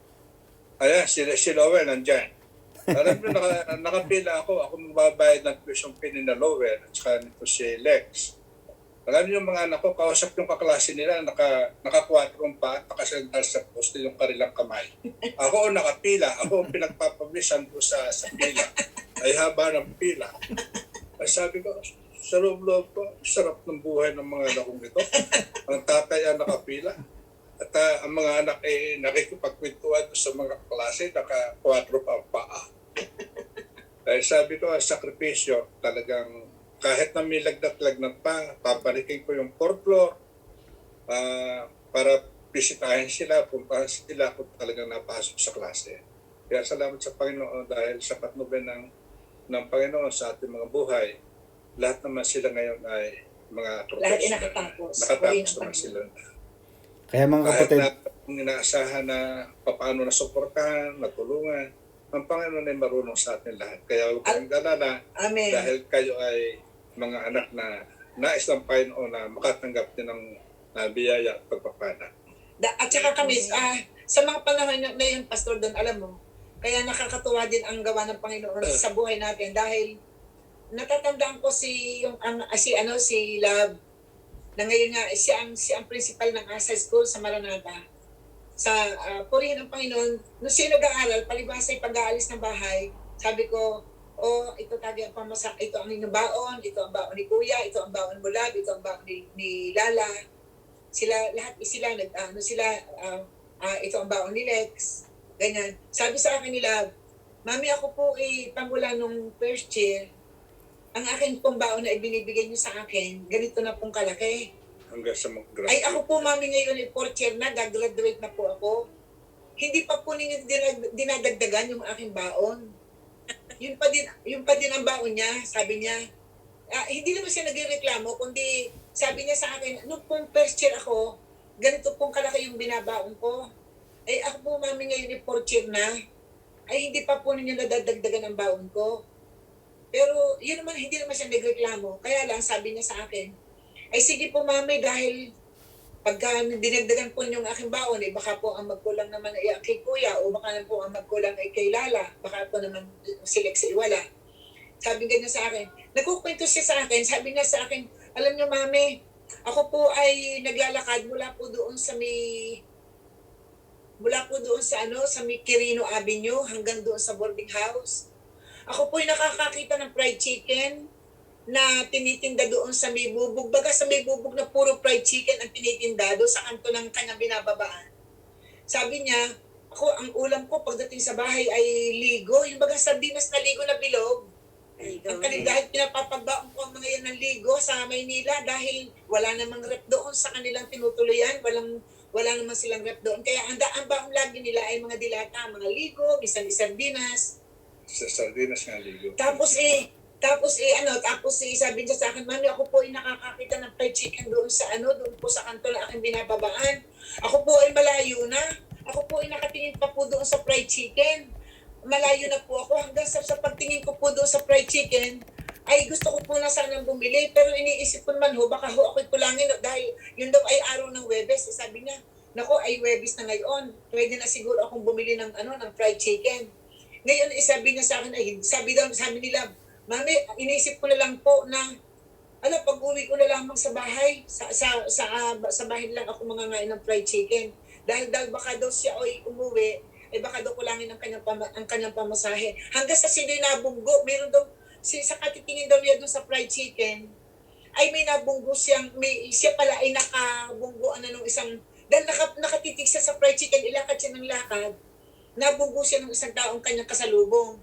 Ayan, si Lowell nandyan. Alam mo, nakapila ako magbabayad ng tuition fee ni Lowell at saka nito si Lex. Alam niyo yung mga anak ko, kausap yung kaklase nila, naka-4 pa at nakasandal sa poste yung kanilang kamay. Ako nakapila, ako pinagpapablisan ko sa pila. Ay haba ng pila. Ay sabi ko, sa loob-loob ko, sarap ng buhay ng mga anak kong ito. Ang tatay ang nakapila. At ang mga anak ay nakikipagkwentuhan sa mga klase, naka-4 pa ang paa. Dahil sabi ko, ang sakripisyo, talagang kahit na may lagnat-lagnat pa, papalikin ko yung 4th floor para bisitahin sila, puntahan sila kung talagang napasok sa klase. Kaya salamat sa Panginoon dahil sa patnubay ng Panginoon sa ating mga buhay, lahat naman sila ngayon ay mga professional. Lahat ay nakatapos. Nakatapos naman sila. Kaya mga Kahit kapatid, na inaasahan na paano na suportahan, natulungan, ang Panginoon ay marunong sa atin lahat. Kaya huwag kayong galala Amen. dahil kayo ay mga anak na nais ng Panginoon na makatanggap din ng biyaya at pagpapala. At saka kami, sa mga panahon na yun, Pastor Don, alam mo, kaya nakakatuwa din ang gawa ng Panginoon sa buhay natin dahil natatandaan ko si Love na ngayon nga siya ang principal ng Asa School sa Maranata. Sa purihin ng Panginoon, nung siya nag-aaral, palibhasa ay pag-aalis ng bahay, sabi ko, ito tagay ang pamasak, ito ang inyong baon, ito ang baon ni Kuya, ito ang baon mo Love, ito ang baon ni Lala. Lahat sila ito ang baon ni Lex. Ganyan. Sabi sa akin ni Love, Mami, ako po pamula nung first year, ang akin pong baon na ibinibigay niyo sa akin, ganito na pong kalaki. Hanggang sa mag-graduate. Ay, ako po, Mami, ngayon fourth year na, gagraduate na po ako. Hindi pa po ninyo dinadagdagan yung aking baon. Yun pa din ang baon niya, sabi niya. Hindi naman siya nagreklamo, kundi sabi niya sa akin, nung pong first year ako, ganito pong kalaki yung binabaon ko. Ay, ako po, Mami, ngayon fourth year na, ay hindi pa po ninyo nadadagdagan ang baon ko. Pero yun naman, hindi naman siya nagreklamo. Kaya lang, sabi niya sa akin, ay sige po Mami, dahil pagka dinagdagan po yung aking baon, baka po ang magkulang naman ay kay Kuya, o baka naman po ang magkulang ay kay Lala, baka po naman si Lex ay wala. Sabi ganyan sa akin. Nagkukwento siya sa akin, sabi niya sa akin, alam niyo Mami, ako po ay naglalakad mula po doon sa may Quirino Avenue hanggang doon sa boarding house. Ako po'y nakakakita ng fried chicken na tinitinda doon sa may bubog. Baga sa may bubog na puro fried chicken ang tinitinda doon sa kanto ng kanyang binababaan. Sabi niya, ang ulam ko pagdating sa bahay ay ligo. Yung baga sardinas na ligo na bilog. Dahil pinapapagbaon ko ang mga yan ng ligo sa Maynila dahil wala namang rep doon sa kanilang tinutuluyan. Wala naman silang rep doon. Kaya ang baon lagi nila ay mga dilata, mga ligo, minsan sardinas. Sa sardinas nga ligo. Tapos sabi niya sa akin, Mami, ako po ay nakakakita ng fried chicken doon po sa kanto na aking binababaan. Ako po ay malayo na. Ako po ay nakatingin pa po doon sa fried chicken. Malayo na po ako hanggang sa pagtingin ko po doon sa fried chicken, ay gusto ko po na sanang bumili. Pero iniisip ko naman baka ako'y kulangin dahil yun daw ay araw ng Huwebes. Sabi niya, nako ay Huwebes na ngayon. Pwede na siguro akong bumili ng fried chicken. Ngayon, sabi niya sa akin, sabi nila, Mami, inisip ko na lang po na, pag-uwi ko na lamang sa bahay, sa bahay lang ako mangangain ng fried chicken. Dahil baka daw siya umuwi, baka daw kulangin ang kanyang pamasahe. Hanggang sa sila nabunggo, meron daw, sa katitingin daw niya doon sa fried chicken, ay may nabunggo siya pala ay nakabunggo nung isang, dahil nakatitig siya sa fried chicken, ilakad siya ng lakad, nabunggo siya ng isang taong kanyang kasalubong.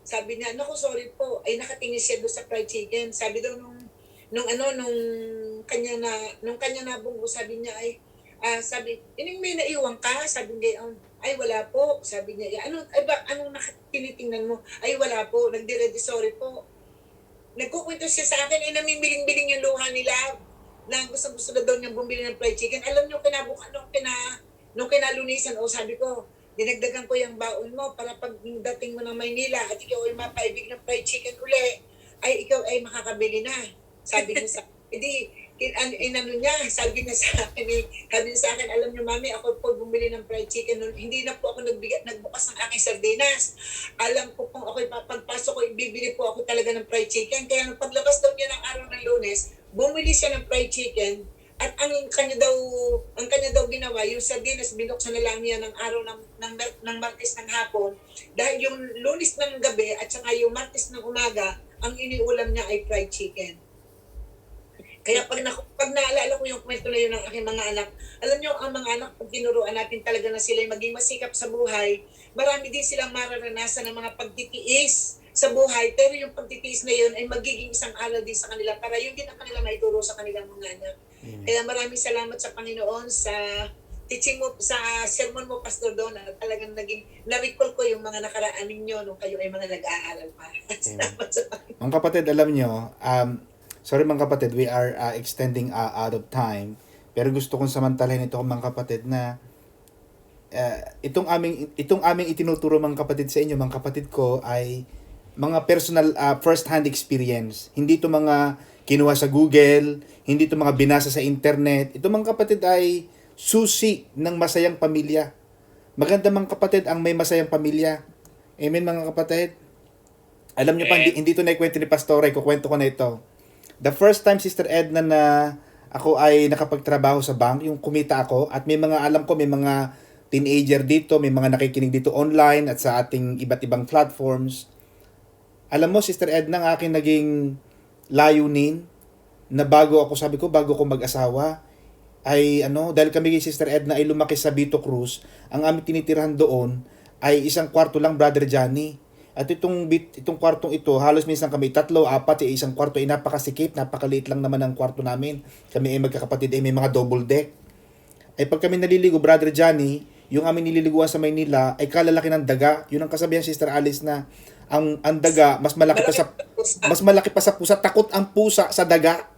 Sabi niya, naku, sorry po, ay nakatingin siya doon sa fried chicken. Sabi daw nung kanya nabunggo, sabi niya sabi, may naiwan ka? Sabi niya, ay wala po. Sabi niya, anong tinitingnan mo? Ay wala po, nagdi-ready, sorry po. Nagkukwento siya sa akin, namimiling-biling yung luha nila na gusto na daw niyang bumili ng fried chicken. Alam niyo, nung kinalunisan, sabi ko, dinagdagan ko yung baon mo para pag dating mo ng Maynila at ikaw ay mapaibig ng fried chicken uli, ay ikaw ay makakabili na. Sabi niya sa sabi niya sa akin, alam niyo Mami, ako po bumili ng fried chicken noon. Hindi na po ako nagbukas ng aking sardinas. Alam ko kung ako'y pagpasok ko, bibili po ako talaga ng fried chicken. Kaya nung paglabas daw niya ng araw ng Lunes, bumili siya ng fried chicken. At ang kanya daw ginawa, yung sardinas, binuksan na lang niya ng araw ng Martes ng hapon. Dahil yung Lunes ng gabi at saka yung Martes ng umaga, ang iniulam niya ay fried chicken. Kaya pag naalala ko yung kwento na yun ng aking mga anak, alam niyo, ang mga anak, pag tinuruan natin talaga na sila maging masikap sa buhay, marami din silang mararanasan ng mga pagtitiis sa buhay. Pero yung pagtitiis na yun ay magiging isang aral din sa kanila para yun din ang kanila maituro sa kanilang mga anak. Kaya maraming salamat sa Panginoon sa teaching mo, sa sermon mo, Pastor Don, at talagang na-recall ko yung mga nakaraan ninyo nung kayo ay mga nag-aaral pa. Salamat sa Panginoon. Mga kapatid, alam nyo, sorry mga kapatid, we are extending out of time. Pero gusto kong samantalahin ito mga kapatid na itong aming itinuturo mga kapatid sa inyo, mga kapatid ko, ay mga personal first hand experience. Hindi to mga kinuha sa Google, hindi to mga binasa sa internet. Ito mga kapatid ay susi ng masayang pamilya. Maganda mga kapatid ang may masayang pamilya. Amen mga kapatid. Alam niyo pa, hindi to naikwento ni Pastor, kukwento ko na ito. The first time, Sister Edna, na ako ay nakapagtrabaho sa bank, yung kumita ako, at may mga, alam ko, may mga teenager dito, may mga nakikinig dito online at sa ating iba't ibang platforms. Alam mo, Sister Edna, ang aking naging layunin na bago ko mag-asawa, ay dahil kami kay Sister Edna ay lumaki sa Vito Cruz, ang aming tinitirahan doon ay isang kwarto lang, Brother Johnny. At itong kwartong ito, halos minsan kami 3, 4, isang kwarto ay napakasikip, napakaliit lang naman ang kwarto namin. Kami ay magkakapatid ay may mga double deck. Ay pag kami naliligo, Brother Johnny, yung aming nililiguan sa Maynila ay kalalaki ng daga. Yun ang kasabihan, Sister Alice, na ang daga mas malaki pa sa pusa. Takot ang pusa sa daga.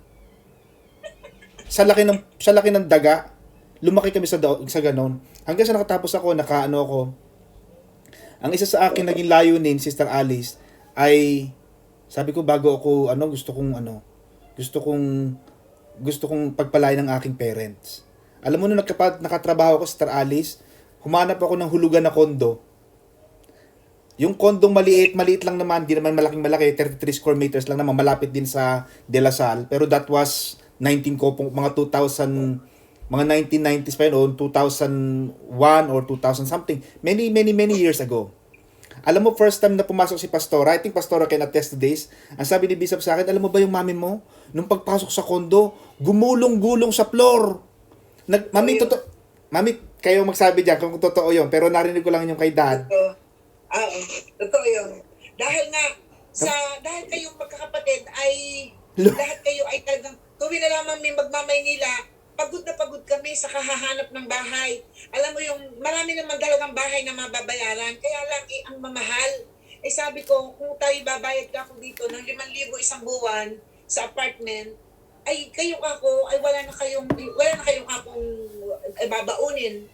Sa laki ng daga, lumaki kami sa ganon. Hanggang sa nakatapos ako, ako. Ang isa sa akin naging layunin, Sister Alice, ay sabi ko bago ako gusto kong pagpalain ng aking parents. Alam mo, nung nakatrabaho ako, Sister Alice, humanap ako ng hulugan na kondo. Yung kondong maliit lang naman, di naman malaki, 33 square meters lang naman, malapit din sa De La Salle. Pero that was mga 1990s pa yun, o 2001 or 2000 something. Many years ago. Alam mo, first time na pumasok si Pastora, I think Pastora can attest to this, ang sabi ni Bishop sa akin, alam mo ba yung mami mo, nung pagpasok sa kondo, gumulong-gulong sa floor. Mami, kayo magsabi dyan kung totoo yun, pero narinig ko lang yung kay Dad. Totoo yun. Dahil kayong magkakapatid ay, lahat kayo ay talagang, tuwi na lamang may magmamaynila, pagod na pagod kami sa kahahanap ng bahay. Alam mo yung marami naman talagang bahay na mababayaran. Kaya lang ang mamahal. Sabi ko, kung tayo babayad ka ako dito ng 5,000 isang buwan sa apartment, ay kayo ako, ay wala na kayong akong babaunin.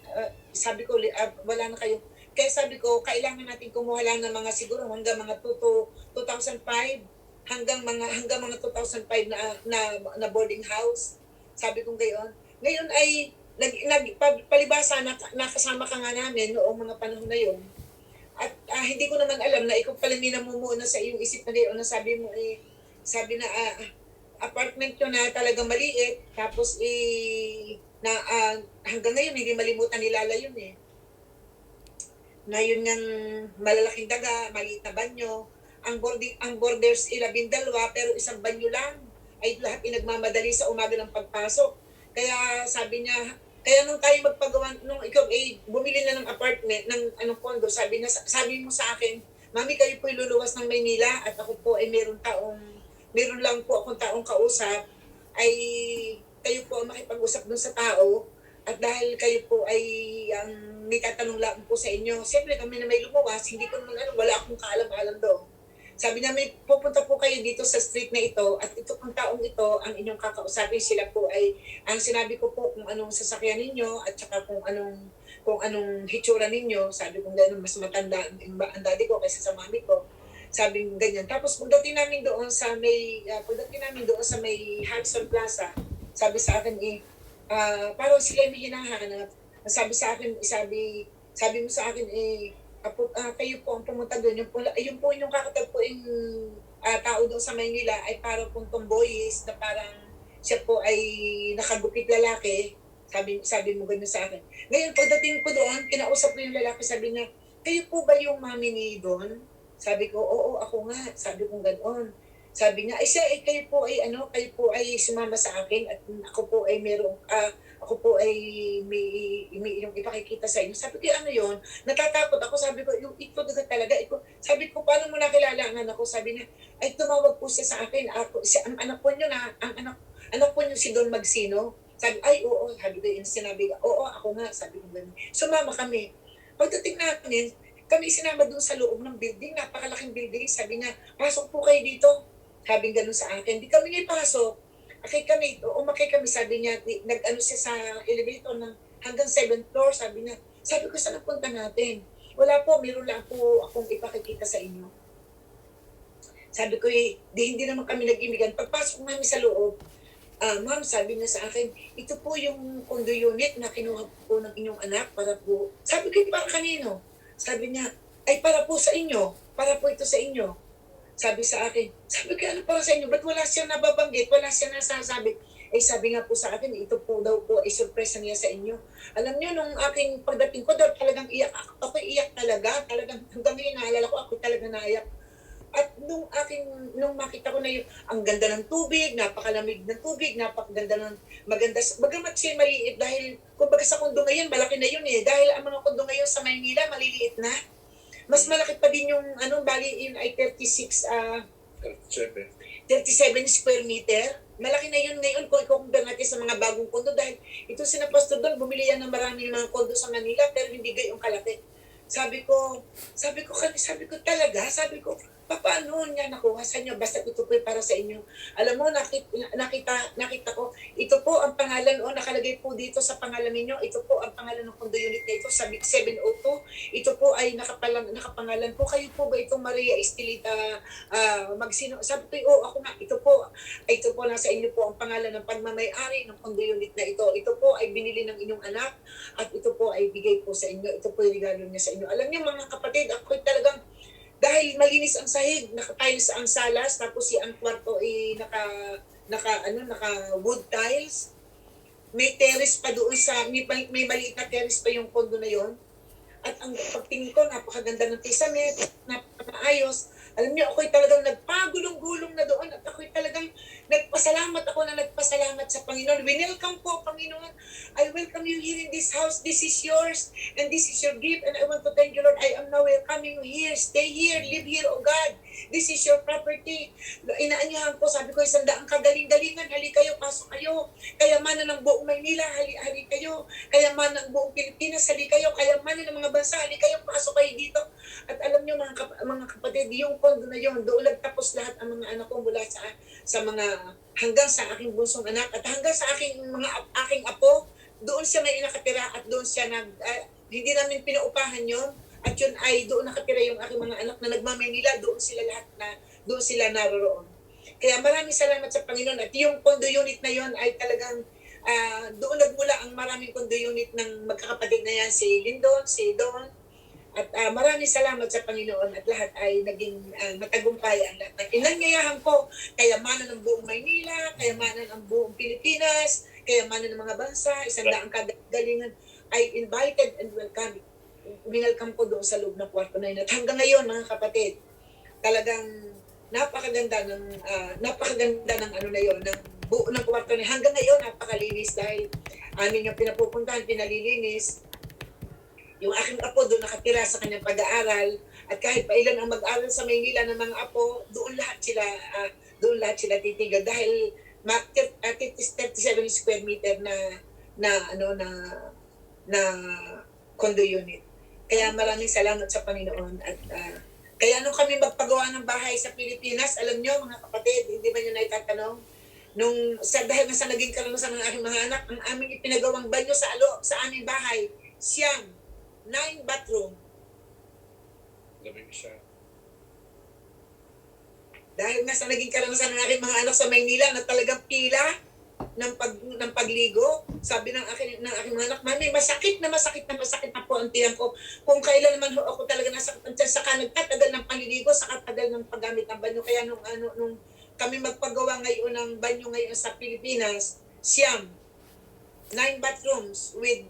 Sabi ko, wala na kayong. Kaya sabi ko, kailangan natin kumuha lang ng mga siguro hanggang mga 2005, hanggang mga 2005 na boarding house. Sabi kong gayon. Ngayon ay palibasa nakasama ka nga namin noong mga panahon na yon. At hindi ko naman alam na ikaw pala minamumuno sa iyong isip na gayon na sabi na apartment ko na talagang maliit, tapos hanggang ngayon hindi malimutan nilala yun na yun ng malalaking daga, maliit na banyo, ang borders 12 pero isang banyo lang ay lahat nagmamadali sa umaga ng pagpasok. Kaya sabi niya, kaya nung tayo magpagawa, nung ikaw bumili na ng apartment, ng condo, sabi mo sa akin, Mami, kayo po luluwas ng Maynila at ako po ay meron lang po akong taong kausap, ay kayo po ang makipag-usap dun sa tao, at dahil kayo po ay may tatanong lang po sa inyo, siyempre kami na may lumuwas, hindi ko naman wala akong kaalam-alam doon. Sabi niya, may pupunta po kayo dito sa street na ito at ito ang taong ito ang inyong kakausapin. Sila po ay, ang sinabi ko po kung anong sasakyan ninyo at saka kung anong hitsura ninyo. Sabi ko gano'n, mas matanda ang daddy ko kaysa sa mami ko. Sabi ko ganyan. Tapos pagdating namin doon sa may Harrison Plaza, sabi sa akin parang sila may hinahanap. Sabi mo sa akin kayo po ang pumunta doon. Yung po yung kakatagpuin tao doon sa Maynila ay parang pong tomboyis na parang siya po ay nakagupit lalaki. Sabi mo ganun sa akin. Ngayon, pagdating ko doon, kinausap ko yung lalaki, sabi niya, kayo po ba yung mami ni Don? Sabi ko, oo, ako nga. Sabi ko ganoon. Sabi niya, kayo po ay sumama sa akin at ako po ay may yung ipakikita sa inyo. Sabi ko, ano yun? Natatakot ako. Sabi ko, yung ito dagat talaga. Sabi ko, paano mo nakilala ang anak ko? Sabi niya, ay tumawag po siya sa akin. Ang anak po niyo si Don Magsino. Sabi, ay oo. Sabi ko, sinabi ko, oo, ako nga. Sabi ko, ganun. Sumama kami. Pagdating namin, kami sinama doon sa loob ng building, napakalaking building. Sabi niya, pasok po kayo dito. Sabi ganun sa akin. Di kami ngayon pasok. Umakay kami, sabi niya, nag-ano siya sa elevator ng hanggang 7th floor. Sabi niya, Sabi ko, saan ang punta natin? Wala po, meron lang po akong ipakikita sa inyo. Sabi ko, hindi naman kami nag-imigan. Pagpasok namin sa loob, ma'am, sabi niya sa akin, ito po yung condo unit na kinuha po ng inyong anak para po. Sabi ko, para kanino? Sabi niya, ay para po sa inyo. Para po ito sa inyo. Sabi sa akin, sabi ko, ano para sa inyo? Ba't wala siyang nababanggit? Wala siyang nasasabi? Eh sabi nga po sa akin, ito po daw po ay surprise niya sa inyo. Alam niyo, nung aking pagdating ko daw, talagang iyak. Ako iyak talaga. Talagang hanggang ngayon naalala ko, ako talaga naiyak. At nung makita ko na yung ang ganda ng tubig, napakalamig ng tubig, napakaganda ng maganda. Bagamat siya maliit dahil kumbaga sa kondo ngayon, malaki na yun eh. Dahil ang mga kondo ngayon sa Maynila, maliliit na. Mas malaki pa din yung bali yun ay 36 37. 37 square meter. Malaki na yun ngayon kung i-compare natin sa mga bagong kondo dahil ito sina Pastor Don, bumili yan ng maraming mga kondo sa Manila pero hindi gayong kalaki. Sabi ko talaga, paano niya nakuha sa inyo? Basta ito po para sa inyo. Alam mo, nakita ko, ito po ang pangalan, nakalagay po dito sa pangalan ninyo, ito po ang pangalan ng condo unit na ito, sa 702. Ito po ay nakapangalan po. Kayo po ba itong Maria Estelita Magsino? Sabi ko, ako nga, ito po, nasa inyo po ang pangalan ng pagmamay-ari ng condo unit na ito. Ito po ay binili ng inyong anak at ito po ay bigay po sa inyo. Ito po yung regalo niya sa inyo. Alam niyo mga kapatid, ako talagang dahil malinis ang sahig, naka-tiles ang salas, tapos ang kwarto ay naka wood tiles. May terrace pa doon may maliit na terrace pa yung condo na yon. At ang pagtingin ko, napakaganda ng tisamet, napakaayos. Alam niyo, ako'y talagang nagpagulong-gulong na doon at ako'y talagang nagpasalamat sa Panginoon. Winelcome po, Panginoon. I welcome you here in this house. This is yours and this is your gift and I want to thank you, Lord. I am now welcoming you here. Stay here, live here, O God. This is your property. Inaanyahan ko, sabi ko, 100 kagaling-galingan. Hali kayo, pasok kayo. Kayamanan ng buong Maynila, hali kayo. Kayamanan ng buong Pilipinas, hali kayo. Kayamanan ng mga bansa, hali kayo, pasok kayo dito. At alam niyo mga kapatid, yung kondo na yun, doon nagtapos lahat ang mga anak ko mula sa mga hanggang sa aking bunsong anak at hanggang sa aking apo, doon siya may nakatira at doon siya hindi namin pinaupahan yun at yun ay doon nakatira yung aking mga anak na nagmamaynila, doon sila naroroon. Kaya maraming salamat sa Panginoon at yung condo unit na yun ay talagang doon nagmula ang maraming condo unit ng magkakapatid na yan, si Lindon, si Don. At maraming salamat sa Panginoon at lahat ay naging matagumpay ang lahat. Inanyayahan ko kayamanan ng buong Maynila, kayamanan ng buong Pilipinas, kayamanan ng mga bansa, 100 kagalingan ay invited and welcome ko doon sa loob ng kwarto na yun. At hanggang ngayon mga kapatid, talagang napakaganda ng ano na yun, ng buo ng kwarto na yun. Hanggang ngayon napakalinis dahil amin yung pinapupuntahan, pinalilinis. Yung aking apo doon nakatira sa kanyang pag-aaral at kahit pa ilan ang mag-aaral sa Maynila ng mga apo, doon lahat sila titigal dahil 37 square meter na condo unit. Kaya maraming salamat sa Panginoon at kaya nung kami magpagawa ng bahay sa Pilipinas, alam nyo mga kapatid, hindi ba nyo naitatanong? Dahil sa naging karanasan ng aking mga anak, ang aming ipinagawang banyo sa aming bahay, siyang 9 bathroom. Labing isa. Dahil nga sa naging karanasan ng aking mga anak sa Maynila na talagang pila ng pagligo, sabi ng aking mga anak, Mami, masakit na po ang tiyan ko. Kung kailan naman ako talaga nasakit ang tiyan, saka nagtatagal ng panliligo, saka tagal ng paggamit ng banyo. Kaya nung kami magpagawa ngayon ng banyo ngayon sa Pilipinas, siyam, 9 bathrooms with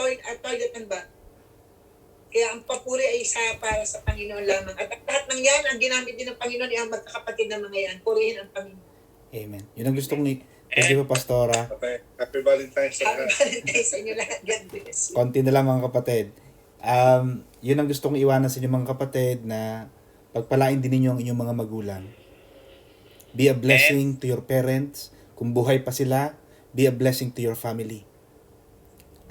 toilet and bath. Kaya ang papuri ay isa para sa Panginoon lamang. At lahat ng yan, ang ginamit din ng Panginoon ay ang magkakapatid ng mga yan. Purihin ang Panginoon. Amen. Yun ang gusto kong thank you, Pastora. Happy Valentine's sa Happy lahat. Valentine's sa inyo lahat. God bless you. Konti na lang mga kapatid. Yun ang gusto kong iwanan sa inyo mga kapatid na pagpalain din ninyo ang inyong mga magulang. Be a blessing to your parents. Kung buhay pa sila, be a blessing to your family.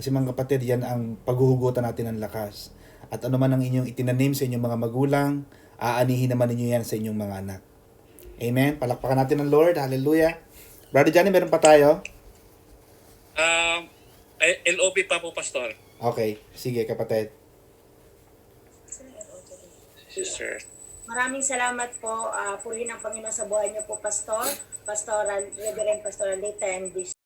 Kasi mga kapatid, yan ang paghuhugutan natin ng lakas. At ano man ang inyong itinanim sa inyong mga magulang, aanihin naman ninyo yan sa inyong mga anak. Amen? Palakpakan natin ng Lord. Hallelujah. Brother Johnny, meron pa tayo? LOB pa po, Pastor. Okay, sige kapatid. Sir. Maraming salamat po. Purihin ang Panginoon sa buhay niyo po, Pastor. Pastoral, Reverend Pastoral Lita and Bishop.